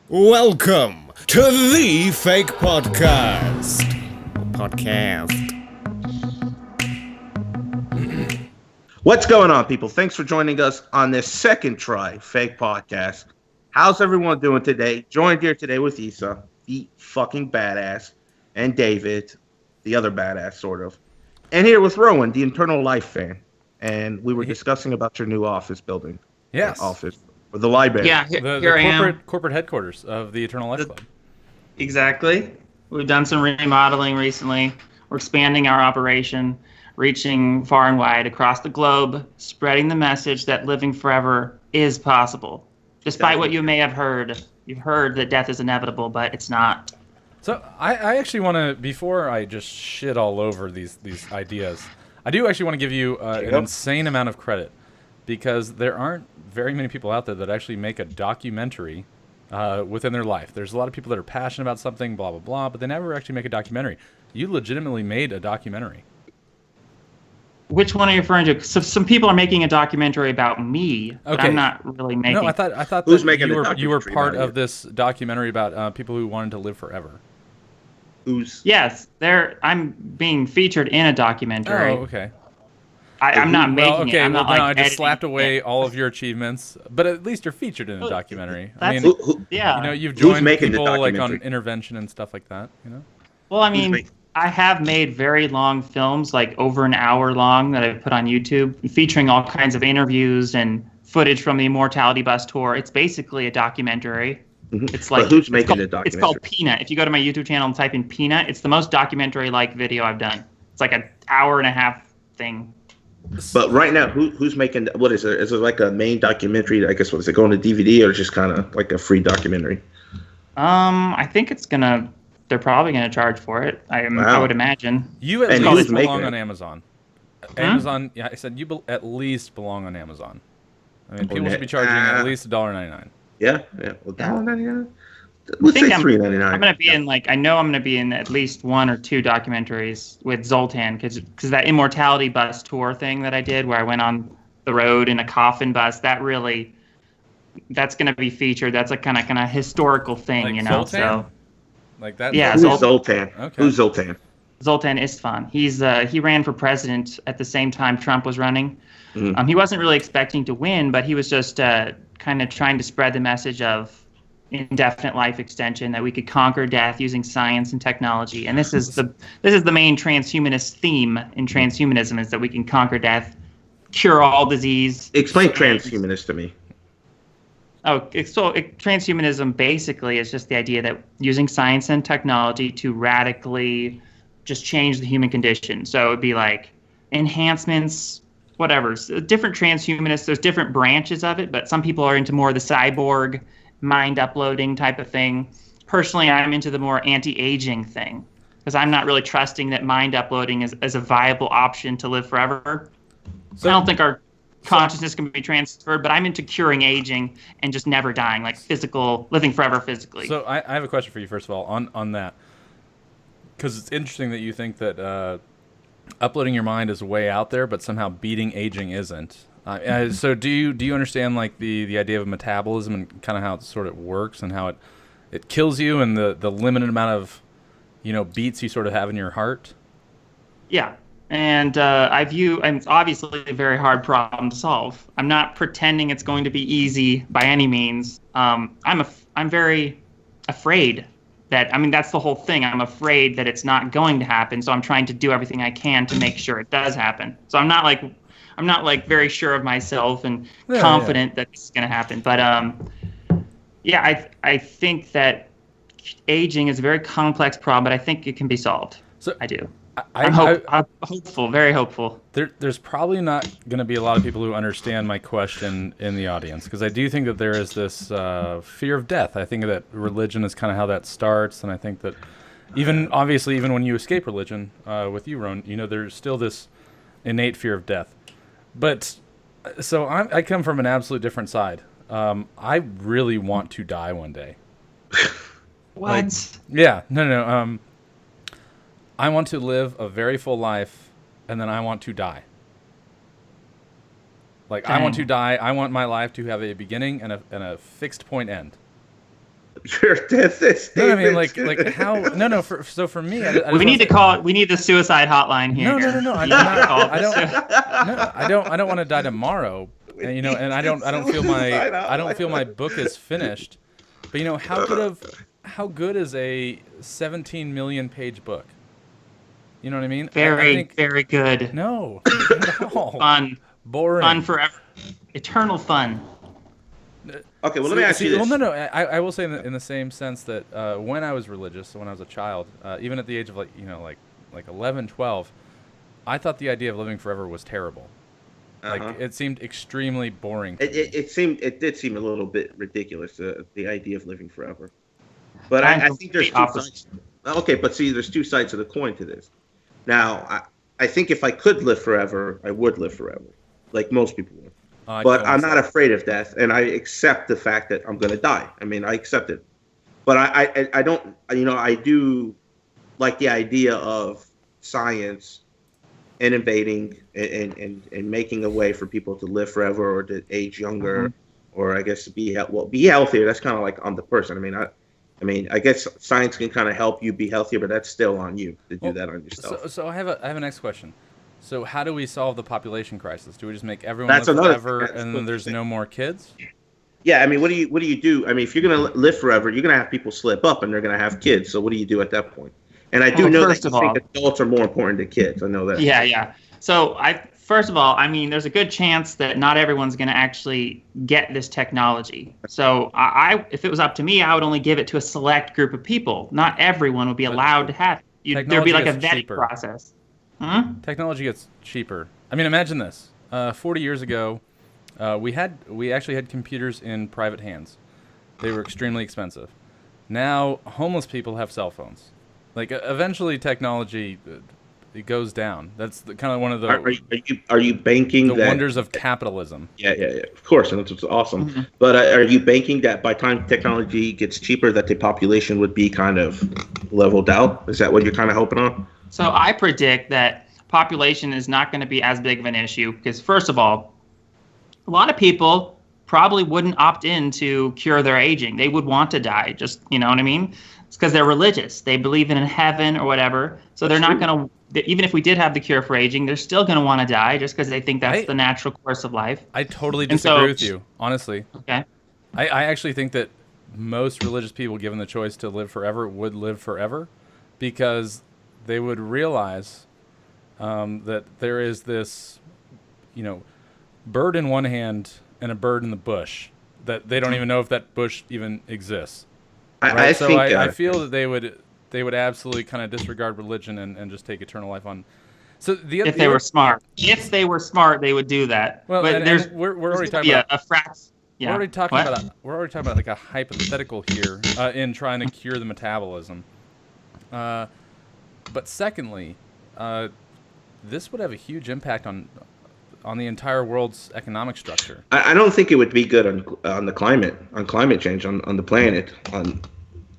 Welcome to the Fake Podcast. What's going on, people? Thanks for joining us on this second try Fake Podcast. How's everyone doing today? Joined here today with Issa, the fucking badass, and David, the other badass, sort of. And here with Roen, the Eternal Life fan. And we were discussing about your new office building. Yes. Office. Or the library. Yeah, The corporate headquarters of the Eternal Life Club. exactly. We've done some remodeling recently. We're expanding our operation, reaching far and wide across the globe, spreading the message that living forever is possible. Despite what you may have heard. You've heard that death is inevitable, but it's not. So I actually want to, before I just shit all over these ideas, I do actually want to give you an insane amount of credit, because there aren't very many people out there that actually make a documentary within their life. There's a lot of people that are passionate about something, blah, blah, blah, but they never actually make a documentary. You legitimately made a documentary. Which one are you referring to? So some people are making a documentary about me, but Okay. I'm not really making. No, I thought Who's that making you the were documentary part about of this documentary about people who wanted to live forever. Who's? Yes, I'm being featured in a documentary. Oh, okay. I'm not making Well, okay, it. I'm well, not like no, I just editing slapped away it. all of your achievements, but at least you're featured in a documentary. I That's- mean, Yeah. you know, you've Who's joined making the people like on documentary? intervention and stuff like that. You know. Well, I Who's mean, making- I have made very long films, like over an hour long, that I've put on YouTube, featuring all kinds of interviews and footage from the Immortality Bus tour. It's basically a documentary. Mhm. It's like But who's it's making called, the documentary? It's called Peanut. If you go to my YouTube channel and type in Peanut, it's the most documentary-like video I've done. It's like an hour and a half thing. But right now, who's making? What is it? Is it like a main documentary? I guess what is it going to DVD or just kind of like a free documentary? I think they're probably gonna charge for it. I Wow. would imagine. You at And least who's making belong it? on Amazon. Amazon, yeah, I said you at least belong on Amazon. I mean, people should be charging at least $1.99. Yeah. Well, $1.99. Let's think say I'm- $3.99. I'm gonna be in I know I'm gonna be in at least one or two documentaries with Zoltan, because that Immortality Bus tour thing that I did, where I went on the road in a coffin bus, that's gonna be featured. That's a kind of historical thing, Like you know. Zoltan? So Like that. Yeah, Who's Zoltan? Okay. Who's Zoltan? Zoltan Istvan, he ran for president at the same time Trump was running. Mhm. He wasn't really expecting to win, but he was just kind of trying to spread the message of indefinite life extension, that we could conquer death using science and technology. And this is the main transhumanist theme in transhumanism, is that we can conquer death, cure all disease. Explain transhumanist to me. Transhumanism basically is just the idea that using science and technology to radically just change the human condition. So it would be like enhancements, whatever. So different transhumanists, there's different branches of it, but some people are into more of the cyborg, mind uploading type of thing. Personally, I'm into the more anti-aging thing, because I'm not really trusting that mind uploading is a viable option to live forever. So- I don't think our consciousness can be transferred, but I'm into curing aging and just never dying, like living forever physically. So I have a question for you, first of all, on that, because it's interesting that you think that uploading your mind is way out there, but somehow beating aging isn't. So do you understand like the idea of metabolism and kind of how it sort of works and how it kills you, and the limited amount of beats you sort of have in your heart? Yeah. And it's obviously a very hard problem to solve. I'm not pretending it's going to be easy by any means. I'm very afraid that's the whole thing. I'm afraid that it's not going to happen. So I'm trying to do everything I can to make sure it does happen. So I'm not very sure of myself and confident that this is going to happen. But I think that aging is a very complex problem, but I think it can be solved. So I do. I'm I'm hopeful, very hopeful. There's probably not going to be a lot of people who understand my question in the audience, because I do think that there is this fear of death. I think that religion is kind of how that starts, and I think that even when you escape religion with you, Roen, there's still this innate fear of death. But so I come from an absolute different side. I really want to die one day. What? No. I want to live a very full life, and then I want to die. I want to die. I want my life to have a beginning and a fixed point end. Your death is. No, I mean like how? No. For me, we need to call it. We need the suicide hotline here. No. I don't want to die tomorrow. And, you know, and I don't feel my book is finished. But you know, how good is a 17 million page book? You know what I mean? Very good. No, not at all. Fun. Boring. Fun forever. Eternal fun. Okay, well, let me ask you this. Well, no. I will say in the same sense that when I was religious, when I was a child, even at the age of like 11, 12, I thought the idea of living forever was terrible. Like it seemed extremely boring. It did seem a little bit ridiculous, the idea of living forever. But I think there's two sides. Okay, but see, there's two sides of the coin to this. Now, I think if I could live forever, I would live forever, like most people would. But I'm not afraid of death, and I accept the fact that I'm going to die. I mean, I accept it. But I don't, I do like the idea of science innovating and making a way for people to live forever or to age younger, or I guess to be healthier. That's kind of like on the person. I mean, I guess science can kind of help you be healthier, but that's still on you to do that on yourself. So I have a next question. So how do we solve the population crisis? Do we just make everyone live forever and then there's no more kids? Yeah, I mean, what do you do? I mean, if you're going to live forever, you're going to have people slip up and they're going to have kids. So what do you do at that point? And I do know that you think adults are more important than kids. I know that. Yeah. So first of all, I mean, there's a good chance that not everyone's going to actually get this technology. So if it was up to me, I would only give it to a select group of people. Not everyone would be allowed to have it. There'd be like a vetting process. Technology gets cheaper. I mean, imagine this. 40 years ago, we actually had computers in private hands. They were extremely expensive. Now, homeless people have cell phones. Like, eventually technology it goes down. That's kind of one of the are you banking the wonders of capitalism. Yeah, of course, and that's awesome. But are you banking that by the time technology gets cheaper, that the population would be kind of leveled out? Is that what you're kind of hoping on? So I predict that population is not going to be as big of an issue because, first of all, a lot of people probably wouldn't opt in to cure their aging. They would want to die. Just, you know what I mean? It's because they're religious. They believe in heaven or whatever. So they're not going to, even if we did have the cure for aging, they're still going to want to die just because they think that's the natural course of life. I totally disagree with you, honestly. Okay. I actually think that most religious people, given the choice to live forever, would live forever because they would realize that there is this, bird in one hand and a bird in the bush that they don't even know if that bush even exists. Right? I feel that they would absolutely kind of disregard religion and just take eternal life on. So if they were smart, they would do that. Well, but we're already talking about a fraction. Yeah. We're already talking about like a hypothetical here in trying to cure the metabolism. But secondly, this would have a huge impact on the entire world's economic structure. I don't think it would be good on the climate change, on the planet, on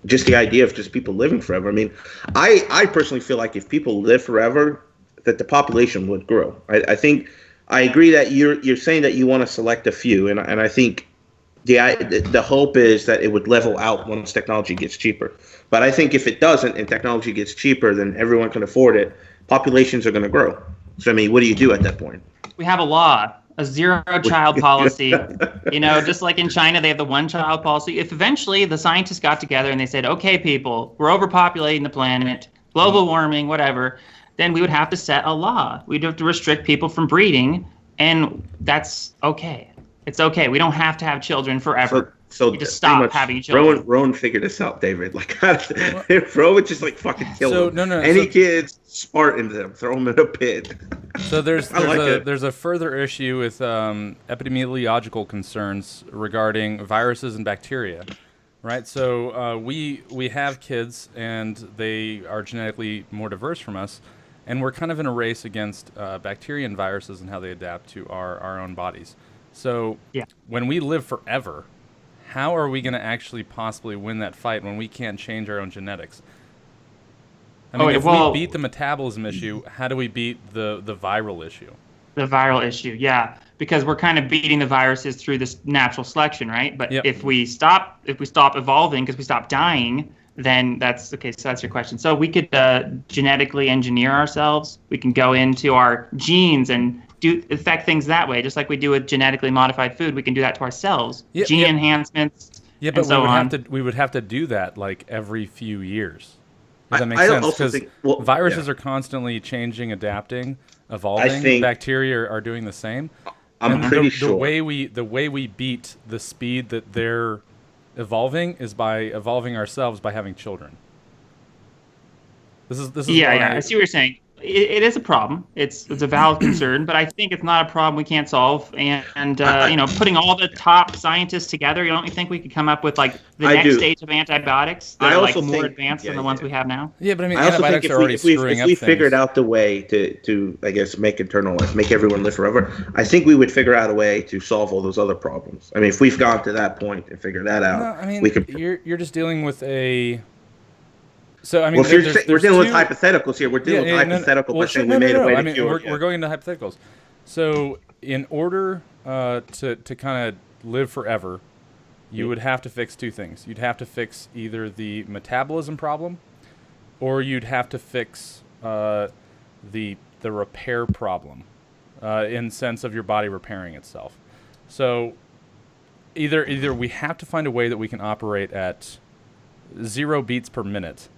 just the idea of just people living forever. I mean, I personally feel like if people live forever, that the population would grow. I think I agree that you're saying that you want to select a few, and I think the hope is that it would level out once technology gets cheaper. But I think if it doesn't and technology gets cheaper, then everyone can afford it. Populations are going to grow. So I mean, what do you do at that point? We have a law, a zero-child policy. Just like in China, they have the one-child policy. If eventually the scientists got together and they said, okay, people, we're overpopulating the planet, global warming, whatever, then we would have to set a law. We'd have to restrict people from breeding, and that's okay. It's okay. We don't have to have children forever. So you just stop having children. Roen figured this out, David. Like, Roen would just like fucking kill them. Any kids, Spartan them, throw them in a pit. So there's a further issue with epidemiological concerns regarding viruses and bacteria, right? So we have kids and they are genetically more diverse from us, and we're kind of in a race against bacteria and viruses and how they adapt to our own bodies. So when we live forever, how are we going to actually possibly win that fight when we can't change our own genetics? I mean, if we beat the metabolism issue, how do we beat the viral issue? The viral issue, yeah, because we're kind of beating the viruses through this natural selection, right? But if we stop evolving because we stop dying, then that's okay. So that's your question. So we could genetically engineer ourselves. We can go into our genes and affect things that way, just like we do with genetically modified food. We can do that to ourselves. Gene enhancements. Yeah, but we would have to do that like every few years. Does that make sense? Because viruses are constantly changing, adapting, evolving. Bacteria are doing the same. I'm pretty sure. The way we beat the speed that they're evolving is by evolving ourselves by having children. This is I see what you're saying. It is a problem. It's a valid concern, but I think it's not a problem we can't solve. And putting all the top scientists together, you don't think we could come up with like the next stage of antibiotics that are like more advanced than the ones we have now? Yeah, but I mean, antibiotics are already screwing up things. If we figured out the way to I guess make eternal life, make everyone live forever, I think we would figure out a way to solve all those other problems. I mean, if we've gone to that point and figured that out, no, I mean, we could. You're just dealing with a. So I mean, we're dealing with hypotheticals here. We're dealing with hypothetical. We're going into hypotheticals. So in order to kind of live forever, you would have to fix two things. You'd have to fix either the metabolism problem, or you'd have to fix the repair problem, in sense of your body repairing itself. So either we have to find a way that we can operate at 0 beats per minute.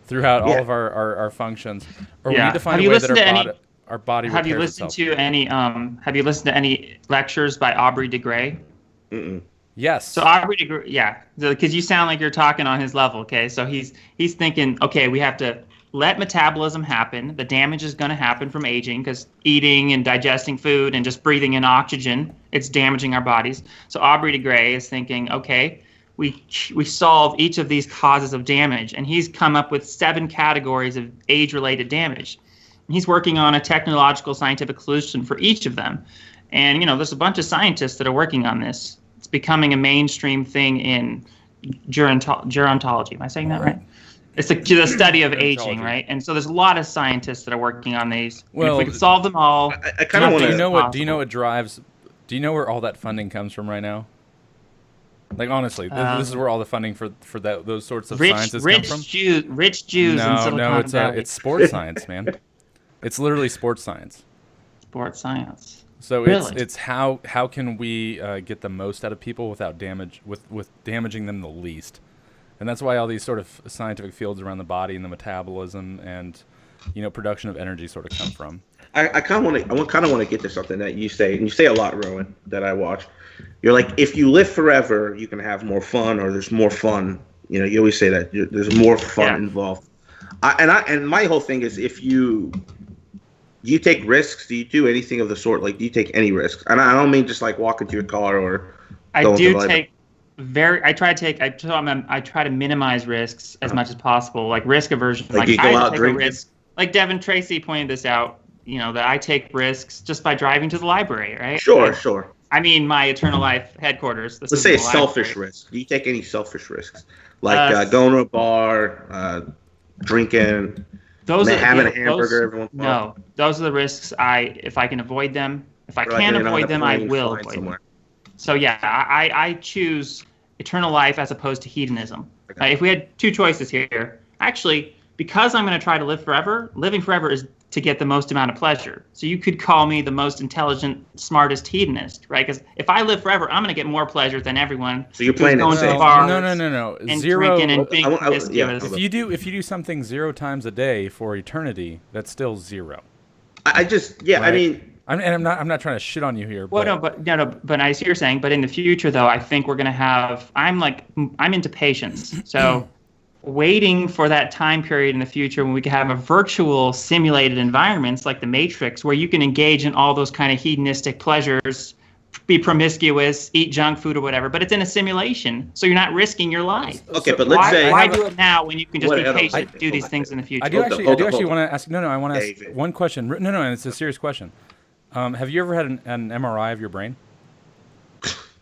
Throughout all of our functions, or we need to find a way that our body repairs itself. Have you listened to any lectures by Aubrey de Grey? Mm-mm. Yes. So Aubrey de Grey, because you sound like you're talking on his level. Okay, so he's thinking, okay, we have to let metabolism happen. The damage is going to happen from aging because eating and digesting food and just breathing in oxygen, it's damaging our bodies. So Aubrey de Grey is thinking, okay, we solve each of these causes of damage, and he's come up with 7 categories of age-related damage. And he's working on a technological scientific solution for each of them. And there's a bunch of scientists that are working on this. It's becoming a mainstream thing in gerontology. Am I saying that right? It's the study of aging, right? And so there's a lot of scientists that are working on these. Well, and if we could solve them all, I kind of want to. Do you know what drives? Do you know where all that funding comes from right now? Like honestly, this is where all the funding for those sorts of sciences come from. Rich Jews in Silicon Valley. It's sports science, man. It's literally sports science. Sports science. So really? it's how can we get the most out of people without damaging them the least, and that's why all these sort of scientific fields around the body and the metabolism and production of energy sort of come from. I kind of want to get to something that you say, and you say a lot, Roen, that I watch. You're like, if you live forever, you can have more fun, or there's more fun. You always say that there's more fun involved. And my whole thing is, if do you take risks? Do you do anything of the sort? Like, do you take any risks? And I don't mean just like walk into your car or. I try to minimize risks as much as possible, like risk aversion. Like you go out drinking. Like Devin Tracy pointed this out. That I take risks just by driving to the library, right? Sure. I mean, my Eternal Life headquarters. Let's say a selfish risk. Do you take any selfish risks? Like going to a bar, drinking, having a hamburger every once in a while? No, those are the risks if I can avoid them. If I can't avoid them, I will avoid them. So I choose Eternal Life as opposed to hedonism. If we had 2 choices here, actually, because I'm going to try to live forever, living forever is to get the most amount of pleasure. So you could call me the most intelligent, smartest hedonist, right? Because if I live forever, I'm going to get more pleasure than everyone. So you're playing going it safe. to bars No. And 0 drinking and being promiscuous. If you do something 0 times a day for eternity, that's still 0. Right? I mean. I'm not trying to shit on you here. Well, but I see what you're saying. But in the future, though, I think we're going to have. I'm into patience. So. Waiting for that time period in the future when we can have a virtual simulated environments like the Matrix, where you can engage in all those kind of hedonistic pleasures, be promiscuous, eat junk food or whatever, but it's in a simulation, so you're not risking your life. Okay, but let's say why do it now when you can just be patient and do these things in the future? I do actually want to ask. I want to ask one question. No, and it's a serious question. Have you ever had an MRI of your brain?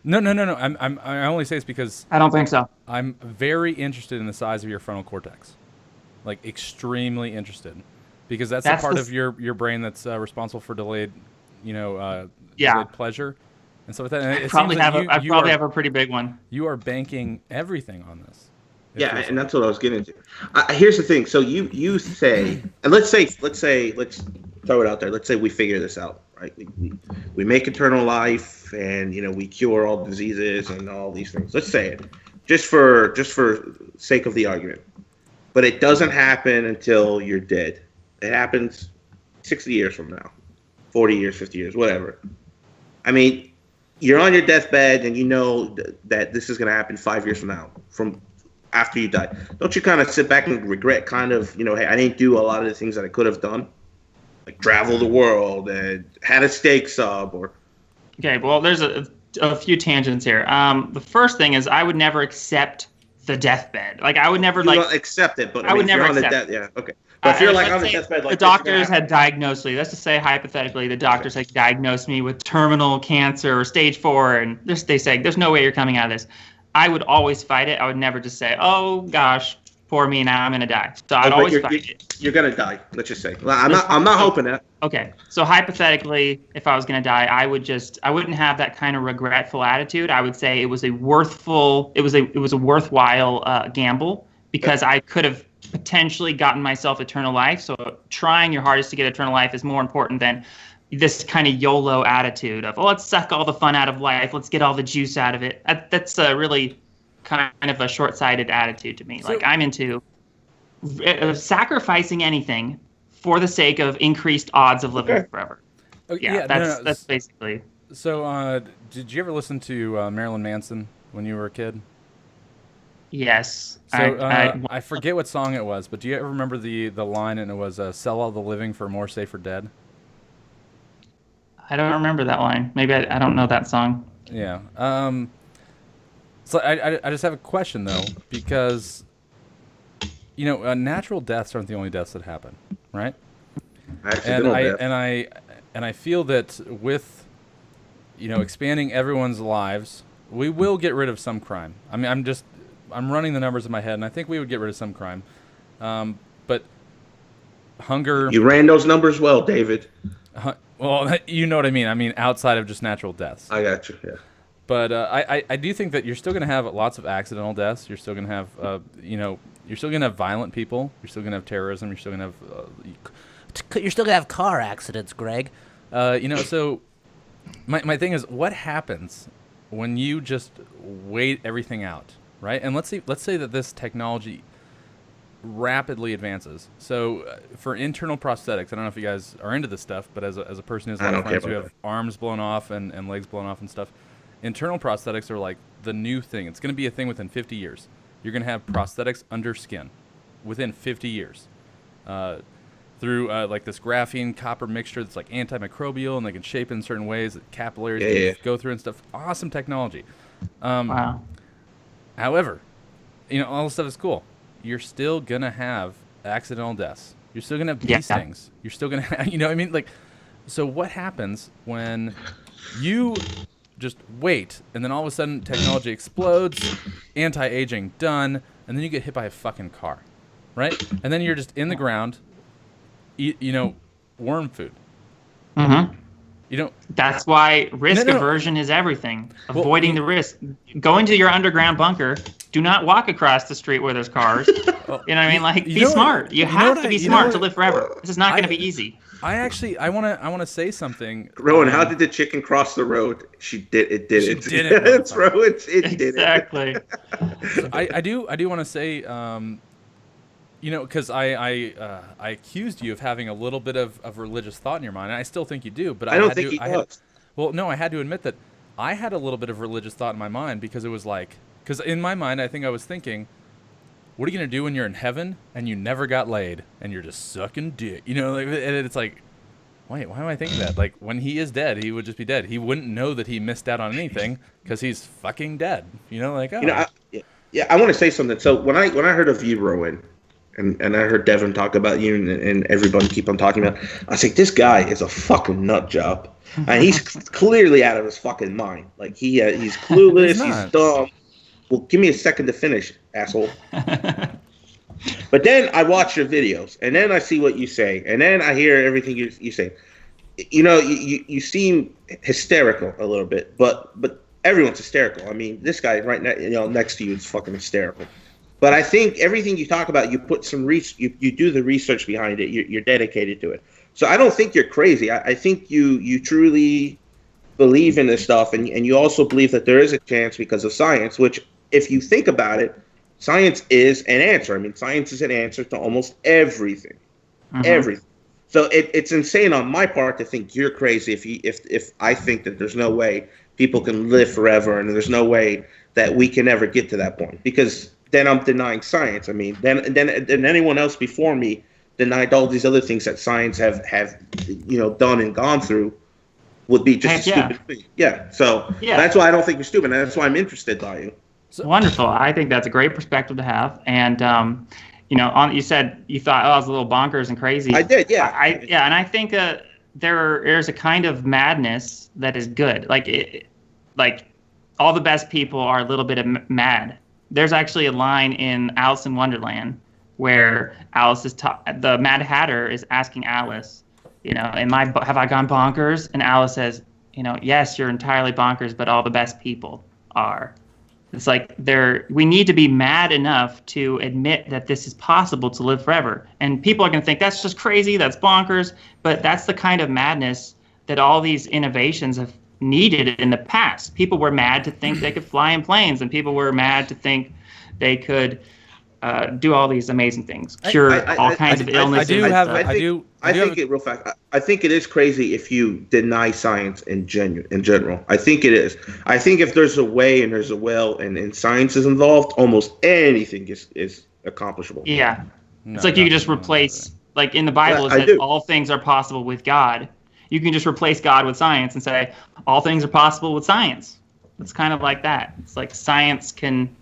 No. I only say this because I don't think so. I'm very interested in the size of your frontal cortex, like extremely interested. because that's the part of your brain that's responsible for delayed, delayed pleasure and stuff like that. And I probably have a pretty big one. You are banking everything on this. And that's what I was getting to. Here's the thing. So you say, and let's throw it out there. Let's say we figure this out, right? We make eternal life, and we cure all diseases and all these things. Let's say it, just for sake of the argument. But it doesn't happen until you're dead. It happens 60 years from now, 40 years, 50 years, whatever. I mean, you're on your deathbed, and you know that this is going to happen 5 years from now, from after you die. Don't you kind of sit back and regret hey, I didn't do a lot of the things that I could have done? Like travel the world and had a steak sub or... Okay, well, there's a few tangents here. The first thing is I would never accept the deathbed. Like, I would never, you don't accept it, but I would never accept it. Yeah, okay. But if you're on the deathbed... the doctors had diagnosed me. Let's just say, hypothetically, the doctors had diagnosed me with terminal cancer or stage 4, and they say, there's no way you're coming out of this. I would always fight it. I would never just say, oh, gosh, poor me, now I'm going to die. So I'd always fight it. You're going to die, let's just say. I'm not hoping that. Okay. So hypothetically, if I was going to die, I wouldn't have that kind of regretful attitude. I would say it was a worthwhile gamble, because I could have potentially gotten myself eternal life. So trying your hardest to get eternal life is more important than this kind of YOLO attitude of, let's suck all the fun out of life. Let's get all the juice out of it. That's a really kind of a short-sighted attitude to me. Like, I'm into sacrificing anything for the sake of increased odds of living forever. Okay. That's basically. So, did you ever listen to Marilyn Manson when you were a kid? Yes. So I forget what song it was, but do you ever remember the line, and it was "Sell all the living for more safer dead"? I don't remember that line. Maybe I don't know that song. Yeah. So I just have a question, though, because natural deaths aren't the only deaths that happen, right? And I feel that with expanding everyone's lives, we will get rid of some crime. I mean, I'm running the numbers in my head, and I think we would get rid of some crime. But hunger. You ran those numbers well, David. Well, you know what I mean. I mean, outside of just natural deaths. I got you. Yeah. But I do think that you're still going to have lots of accidental deaths. You're still going to have, you're still going to have violent people. You're still going to have terrorism. You're still going to have, you're still going to have car accidents, Greg. So my thing is, what happens when you just wait everything out, right? And let's say that this technology rapidly advances. So for internal prosthetics, I don't know if you guys are into this stuff, but as a person who's a lot of friends who have arms blown off and legs blown off and stuff, internal prosthetics are like the new thing. It's going to be a thing within 50 years. You're going to have prosthetics under skin within 50 years through like this graphene copper mixture that's like antimicrobial, and they can shape in certain ways that capillaries can go through and stuff. Awesome technology. Wow. However, all this stuff is cool. You're still going to have accidental deaths. You're still going to have these things. You're still going to have, so what happens when you just wait, and then all of a sudden technology explodes, anti-aging done, and then you get hit by a fucking car, right? And then you're just in the ground, worm food. Mm-hmm. That's why risk aversion is everything. Avoiding the risk. Go into your underground bunker. Do not walk across the street where there's cars. You know what I mean? Like, be smart. You have to be smart to live forever. This is not going to be easy. I want to say something. Rowan, how did the chicken cross the road? It did it. It's Rowan. It did it. Exactly. I do want to say, because I accused you of having a little bit of religious thought in your mind, and I still think you do. But I don't think he does. I had to admit that I had a little bit of religious thought in my mind, because it was like, because in my mind, I think I was thinking, what are you going to do when you're in heaven and you never got laid and you're just sucking dick? And it's like, wait, why am I thinking that? Like, when he is dead, he would just be dead. He wouldn't know that he missed out on anything because he's fucking dead. I want to say something. So when I heard of you, Rowan, and I heard Devin talk about you and everybody keep on talking about, I was like, this guy is a fucking nut job. And he's clearly out of his fucking mind. Like, he's clueless, he's dumb. Well, give me a second to finish, asshole. But then I watch your videos, and then I see what you say, and then I hear everything you say. You seem hysterical a little bit, but everyone's hysterical. I mean, this guy right now, next to you is fucking hysterical. But I think everything you talk about, you put some you do the research behind it. You're dedicated to it. So I don't think you're crazy. I think you truly believe in this stuff, and you also believe that there is a chance because of science, which, if you think about it, science is an answer. I mean, science is an answer to almost everything. Everything. So it's insane on my part to think you're crazy if I think that there's no way people can live forever and there's no way that we can ever get to that point, because then I'm denying science. I mean, then anyone else before me denied all these other things that science have done and gone through would be just a stupid thing. Yeah. So that's why I don't think you're stupid, and that's why I'm interested by you. Wonderful. I think that's a great perspective to have. And you said you thought I was a little bonkers and crazy. I did, yeah. And I think there's a kind of madness that is good. Like all the best people are a little bit of mad. There's actually a line in Alice in Wonderland where Alice the Mad Hatter is asking Alice, have I gone bonkers? And Alice says, yes, you're entirely bonkers, but all the best people are. It's like we need to be mad enough to admit that this is possible to live forever. And people are going to think that's just crazy, that's bonkers, but that's the kind of madness that all these innovations have needed in the past. People were mad to think they could fly in planes, and people were mad to think they could do all these amazing things, cure all kinds of illnesses. I think it is crazy if you deny science in general. I think it is. I think if there's a way and there's a will and science is involved, almost anything is accomplishable. Yeah. It's like you can just replace, like in the Bible, it says all things are possible with God. You can just replace God with science and say all things are possible with science. It's kind of like that. It's like science can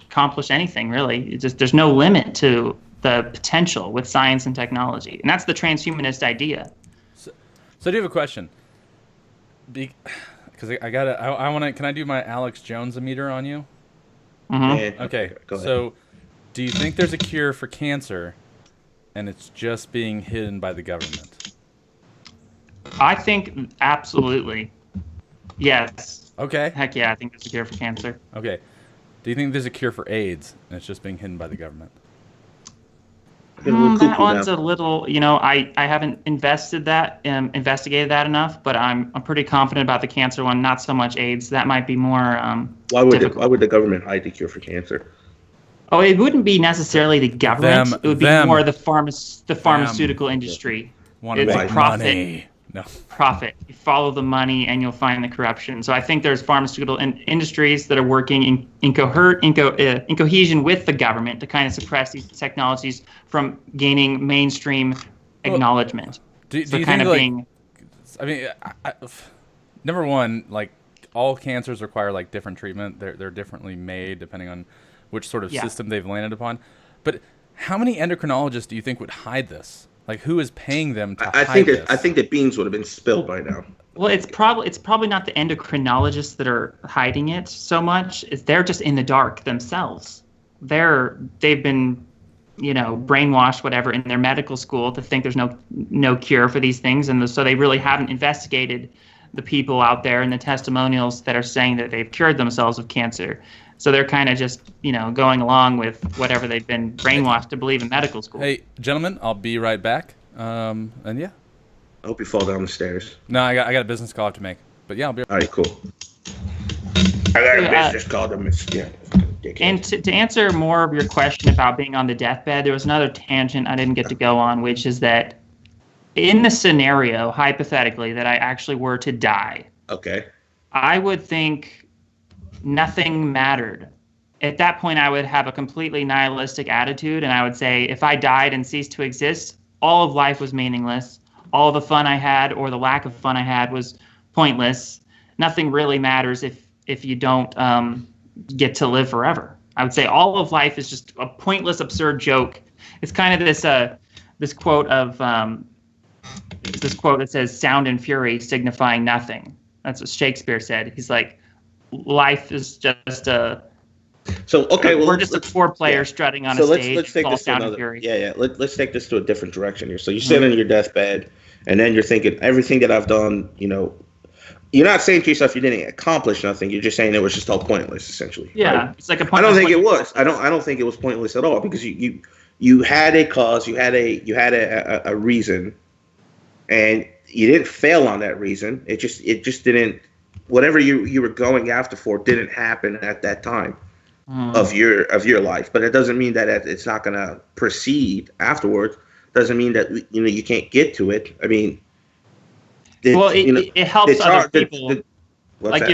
accomplish anything, really. There's no limit to the potential with science and technology, and that's the transhumanist idea. So I do have a question, because I want to. Can I do my Alex Jones meter on you? Mm-hmm. Yeah, Okay. Go ahead. So, do you think there's a cure for cancer, and it's just being hidden by the government? I think absolutely. Yes. Okay. Heck yeah, I think there's a cure for cancer. Okay. Do you think there's a cure for AIDS, and it's just being hidden by the government? That one's a little, I haven't investigated that enough, but I'm pretty confident about the cancer one. Not so much AIDS. That might be more. Why would the government hide the cure for cancer? Oh, it wouldn't be necessarily the government. It would be more the pharmaceutical industry. It's a profit. Money. No. Profit. You follow the money, and you'll find the corruption. So I think there's pharmaceutical industries that are working in cohesion with the government to kind of suppress these technologies from gaining mainstream acknowledgement. Do you think, number one, like all cancers require like different treatment. They're differently made depending on which sort of system they've landed upon. But how many endocrinologists do you think would hide this? Like, who is paying them to hide this? I think that beans would have been spilled by now. Well, it's probably not the endocrinologists that are hiding it so much. They're just in the dark themselves. They've been, brainwashed, whatever, in their medical school to think there's no cure for these things, and so they really haven't investigated the people out there and the testimonials that are saying that they've cured themselves of cancer. So they're kind of just, going along with whatever they've been brainwashed to believe in medical school. Hey, gentlemen, I'll be right back. And yeah. I hope you fall down the stairs. No, I got a business call I have to make. But yeah, I'll be right back. All right, cool. I got a business call to miss. Yeah. And to answer more of your question about being on the deathbed, there was another tangent I didn't get to go on, which is that in the scenario, hypothetically, that I actually were to die, okay, I would think nothing mattered. At that point, I would have a completely nihilistic attitude, and I would say if I died and ceased to exist, all of life was meaningless. All the fun I had or the lack of fun I had was pointless. Nothing really matters if you don't get to live forever. I would say all of life is just a pointless, absurd joke. It's kind of this quote that says "sound and fury signifying nothing." That's what Shakespeare said. He's like, life is just a So okay, well, we're just a poor player strutting on a stage. Let's take all this to sound and another. fury. Yeah. Let's take this to a different direction here. So you sit on your deathbed, and then you're thinking everything that I've done. You're not saying to yourself you didn't accomplish nothing. You're just saying it was just all pointless, essentially. Yeah, right? it's like a I pointless. don't think it was. I don't think it was pointless at all because you had a cause, you had a reason, and you didn't fail on that reason. It just didn't. Whatever you were going after for didn't happen at that time of your life. But it doesn't mean that it's not going to proceed afterwards. Doesn't mean that you can't get to it. I mean, it helps other people. Like that?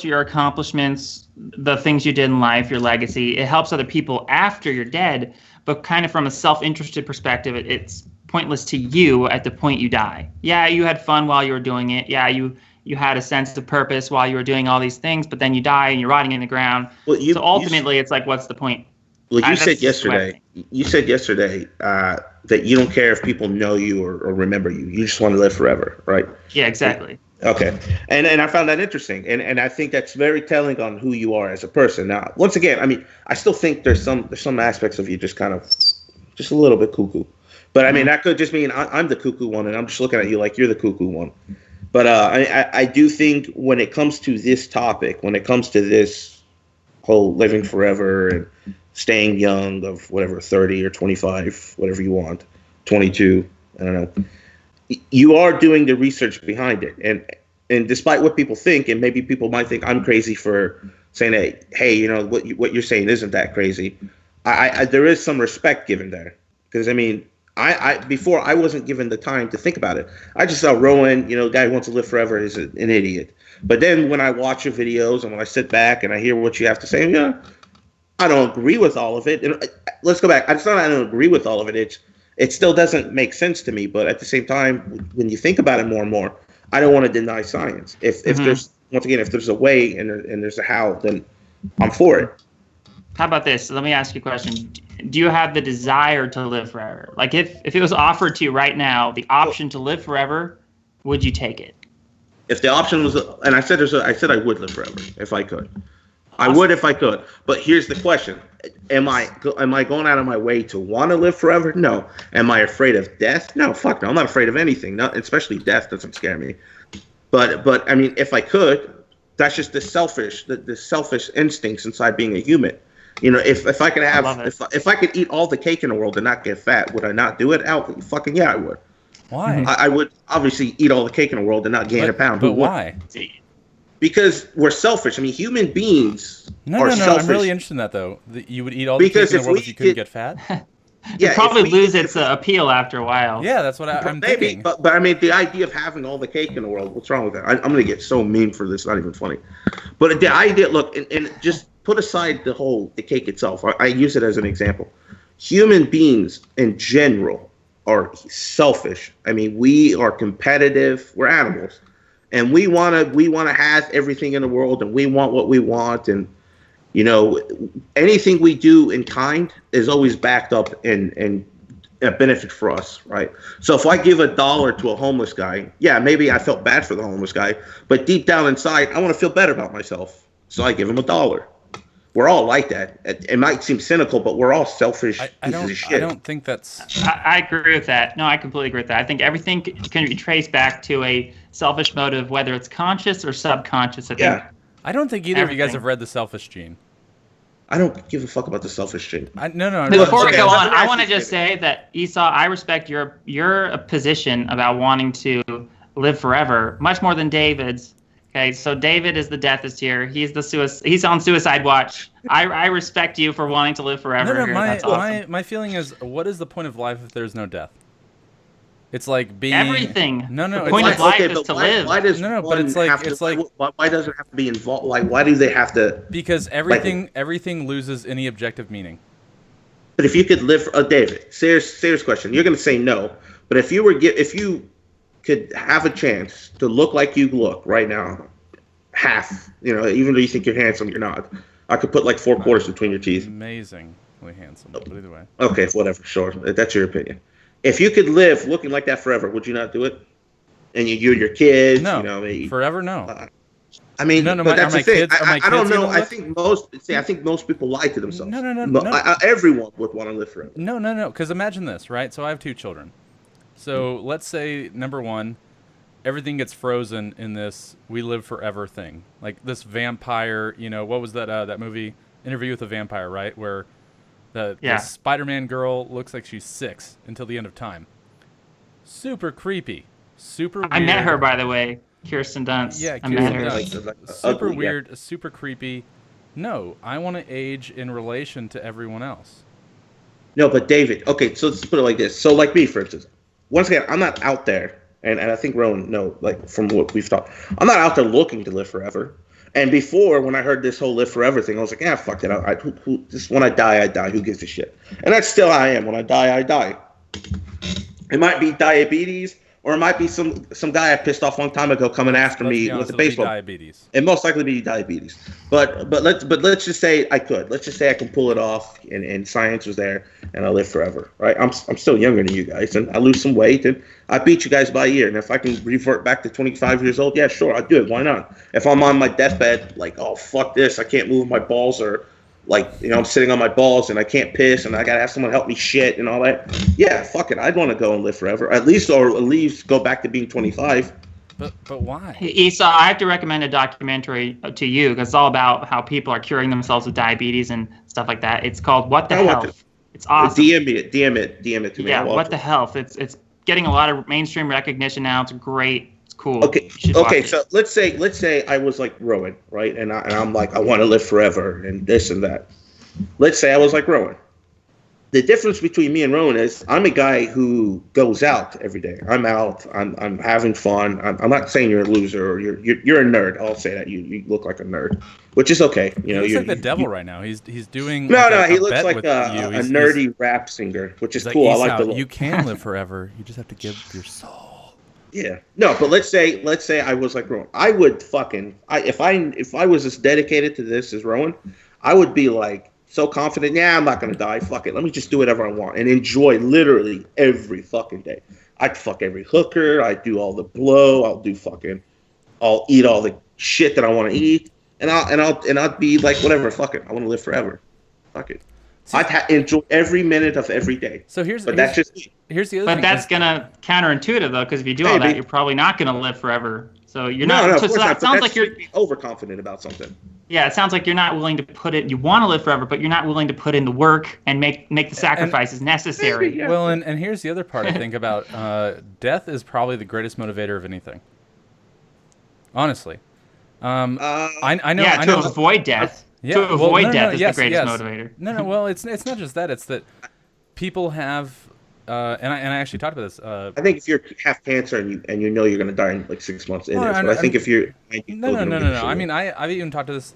your accomplishments, the things you did in life, your legacy. It helps other people after you're dead. But kind of from a self-interested perspective, it's pointless to you at the point you die. Yeah, you had fun while you were doing it. Yeah, you had a sense of purpose while you were doing all these things, but then you die and you're rotting in the ground. Well, so ultimately, it's like, what's the point? Well, you said yesterday that you don't care if people know you or remember you. You just want to live forever, right? Yeah, exactly. Okay. And I found that interesting. And I think that's very telling on who you are as a person. Now, once again, I mean, I still think there's some aspects of you just kind of just a little bit cuckoo. But I mean, that could just mean I'm the cuckoo one and I'm just looking at you like you're the cuckoo one. But I do think when it comes to this topic, when it comes to this whole living forever and staying young of whatever, 30 or 25, whatever you want, 22, I don't know. You are doing the research behind it. And despite what people think, and maybe people might think I'm crazy for saying that, hey, what you're saying isn't that crazy. I there is some respect given there. Because, I mean, before I wasn't given the time to think about it. I just saw Roen, guy who wants to live forever is an idiot. But then when I watch your videos and when I sit back and I hear what you have to say, I don't agree with all of it. And let's go back. It's not that I don't agree with all of it. It still doesn't make sense to me. But at the same time, when you think about it more and more, I don't want to deny science. If there's, once again, if there's a way and there's a how, then I'm for it. How about this? Let me ask you a question. Do you have the desire to live forever? Like if it was offered to you right now, the option to live forever, would you take it? If the option was, and I said I would live forever if I could. I would if I could. But here's the question: Am I going out of my way to want to live forever? No. Am I afraid of death? No. Fuck no. I'm not afraid of anything. Not especially death doesn't scare me. But I mean, if I could, that's just the selfish instincts inside being a human. If I could have if I could eat all the cake in the world and not get fat, would I not do it? Fucking yeah, I would. Why? I would obviously eat all the cake in the world and not gain a pound. But why? Because we're selfish. I mean, human beings are selfish. I'm really interested in that, though. You would eat all the cake in the world if you couldn't get fat? It'd probably lose its appeal after a while. Yeah, that's what I'm thinking. But I mean, the idea of having all the cake in the world, what's wrong with that? I'm going to get so mean for this, not even funny. But the idea, look, and just put aside the cake itself. I use it as an example. Human beings in general are selfish. I mean, we are competitive. We're animals. And we want to have everything in the world, and we want what we want, and anything we do in kind is always backed up and a benefit for us, right? So if I give $1 to a homeless guy, yeah, maybe I felt bad for the homeless guy, but deep down inside, I want to feel better about myself, so I give him $1. We're all like that. It might seem cynical, but we're all selfish pieces of shit. I don't think that's... I agree with that. No, I completely agree with that. I think everything can be traced back to a selfish motive, whether it's conscious or subconscious. I don't think either of you guys have read The Selfish Gene. I don't give a fuck about The Selfish Gene. No. Before we go on, I want to just say that, Esau, I respect your position about wanting to live forever much more than David's. Okay, so David is the deathist here. He's on suicide watch. I respect you for wanting to live forever. My feeling is, what is the point of life if there's no death? It's like being everything. No. The point of life is to live. Why does but it's like why does it have to be involved? Like, why do they have to? Because everything loses any objective meaning. But if you could live, David, serious question. You're going to say no. But if you could have a chance to look like you look right now, half, even though you think you're handsome, you're not. I could put like 4 quarters between your teeth. Amazingly handsome, but either way. Okay, whatever, sure. That's your opinion. If you could live looking like that forever, would you not do it? And you and your kids, no, forever, no. I mean, No, but that's the thing. are my I don't kids know. gonna I look? think most people lie to themselves. No. Everyone would want to live forever. No. Because imagine this, right? So I have 2 children. So let's say number 1, everything gets frozen in this "we live forever" thing, like this vampire. What was that? That movie, Interview with a Vampire, right? Where the Spider-Man girl looks like she's 6 until the end of time. Super creepy. Super weird. I met her, by the way. Kirsten Dunst. Yeah, I met her. Super ugly, weird, super creepy. No, I want to age in relation to everyone else. No, but David, okay, so let's put it like this. So like me, for instance, once again, I'm not out there, and I think Roen, no, like from what we've talked, I'm not out there looking to live forever. And before, when I heard this whole live forever thing, I was like, yeah, fuck it. Just when I die, I die. Who gives a shit? And that's still how I am. When I die, I die. It might be diabetes, or it might be some guy I pissed off a long time ago coming after me with a baseball. Diabetes. It most likely be diabetes. But let's just say I could. Let's just say I can pull it off, and science was there, and I live forever. Right? I'm still younger than you guys, and I lose some weight, and I beat you guys by a year. And if I can revert back to 25 years old, yeah, sure, I'll do it. Why not? If I'm on my deathbed, like, oh fuck this, I can't move my balls, or like, I'm sitting on my balls and I can't piss and I gotta have someone help me shit and all that. Yeah, fuck it. I'd want to go and live forever. At least go back to being 25. But why? Issa, I have to recommend a documentary to you because it's all about how people are curing themselves with diabetes and stuff like that. It's called What the Health. It's awesome. DM it to me. Yeah, What the Health. It's getting a lot of mainstream recognition now. It's great. Cool. Okay. So let's say I was like Roen, right? And I'm like, I want to live forever and this and that. Let's say I was like Roen. The difference between me and Roen is I'm a guy who goes out every day. I'm out. I'm having fun. I'm not saying you're a loser or you're a nerd. I'll say that you look like a nerd, which is okay. He looks like the devil right now. He's doing. No. He looks like a nerdy rap singer, which is cool. I like the look. You can live forever. You just have to give your soul. Yeah. No, but let's say I was like Roen. I would if I was as dedicated to this as Roen, I would be like so confident. Yeah, I'm not gonna die. Fuck it. Let me just do whatever I want and enjoy literally every fucking day. I'd fuck every hooker. I'd do all the blow. I'll eat all the shit that I want to eat, and I'd be like whatever. Fuck it. I want to live forever. Fuck it. I'd enjoy every minute of every day. So that's just me. Here's the other thing. But that's gonna counterintuitive though, because if you do all that, you're probably not gonna live forever. So you're not. No, so it sounds like you're overconfident about something. Yeah, it sounds like you're not willing to put it. You want to live forever, but you're not willing to put in the work and make the sacrifices necessary. Yeah. Well, and here's the other part I think about. Death is probably the greatest motivator of anything. Honestly, I know. Yeah, to avoid death. Yeah, to avoid death is the greatest motivator. No. Well, it's not just that. It's that people have, and I actually talked about this. I think if you have cancer and you know you're going to die in like 6 months, it is. But I think if you're no. I mean, I've even talked to this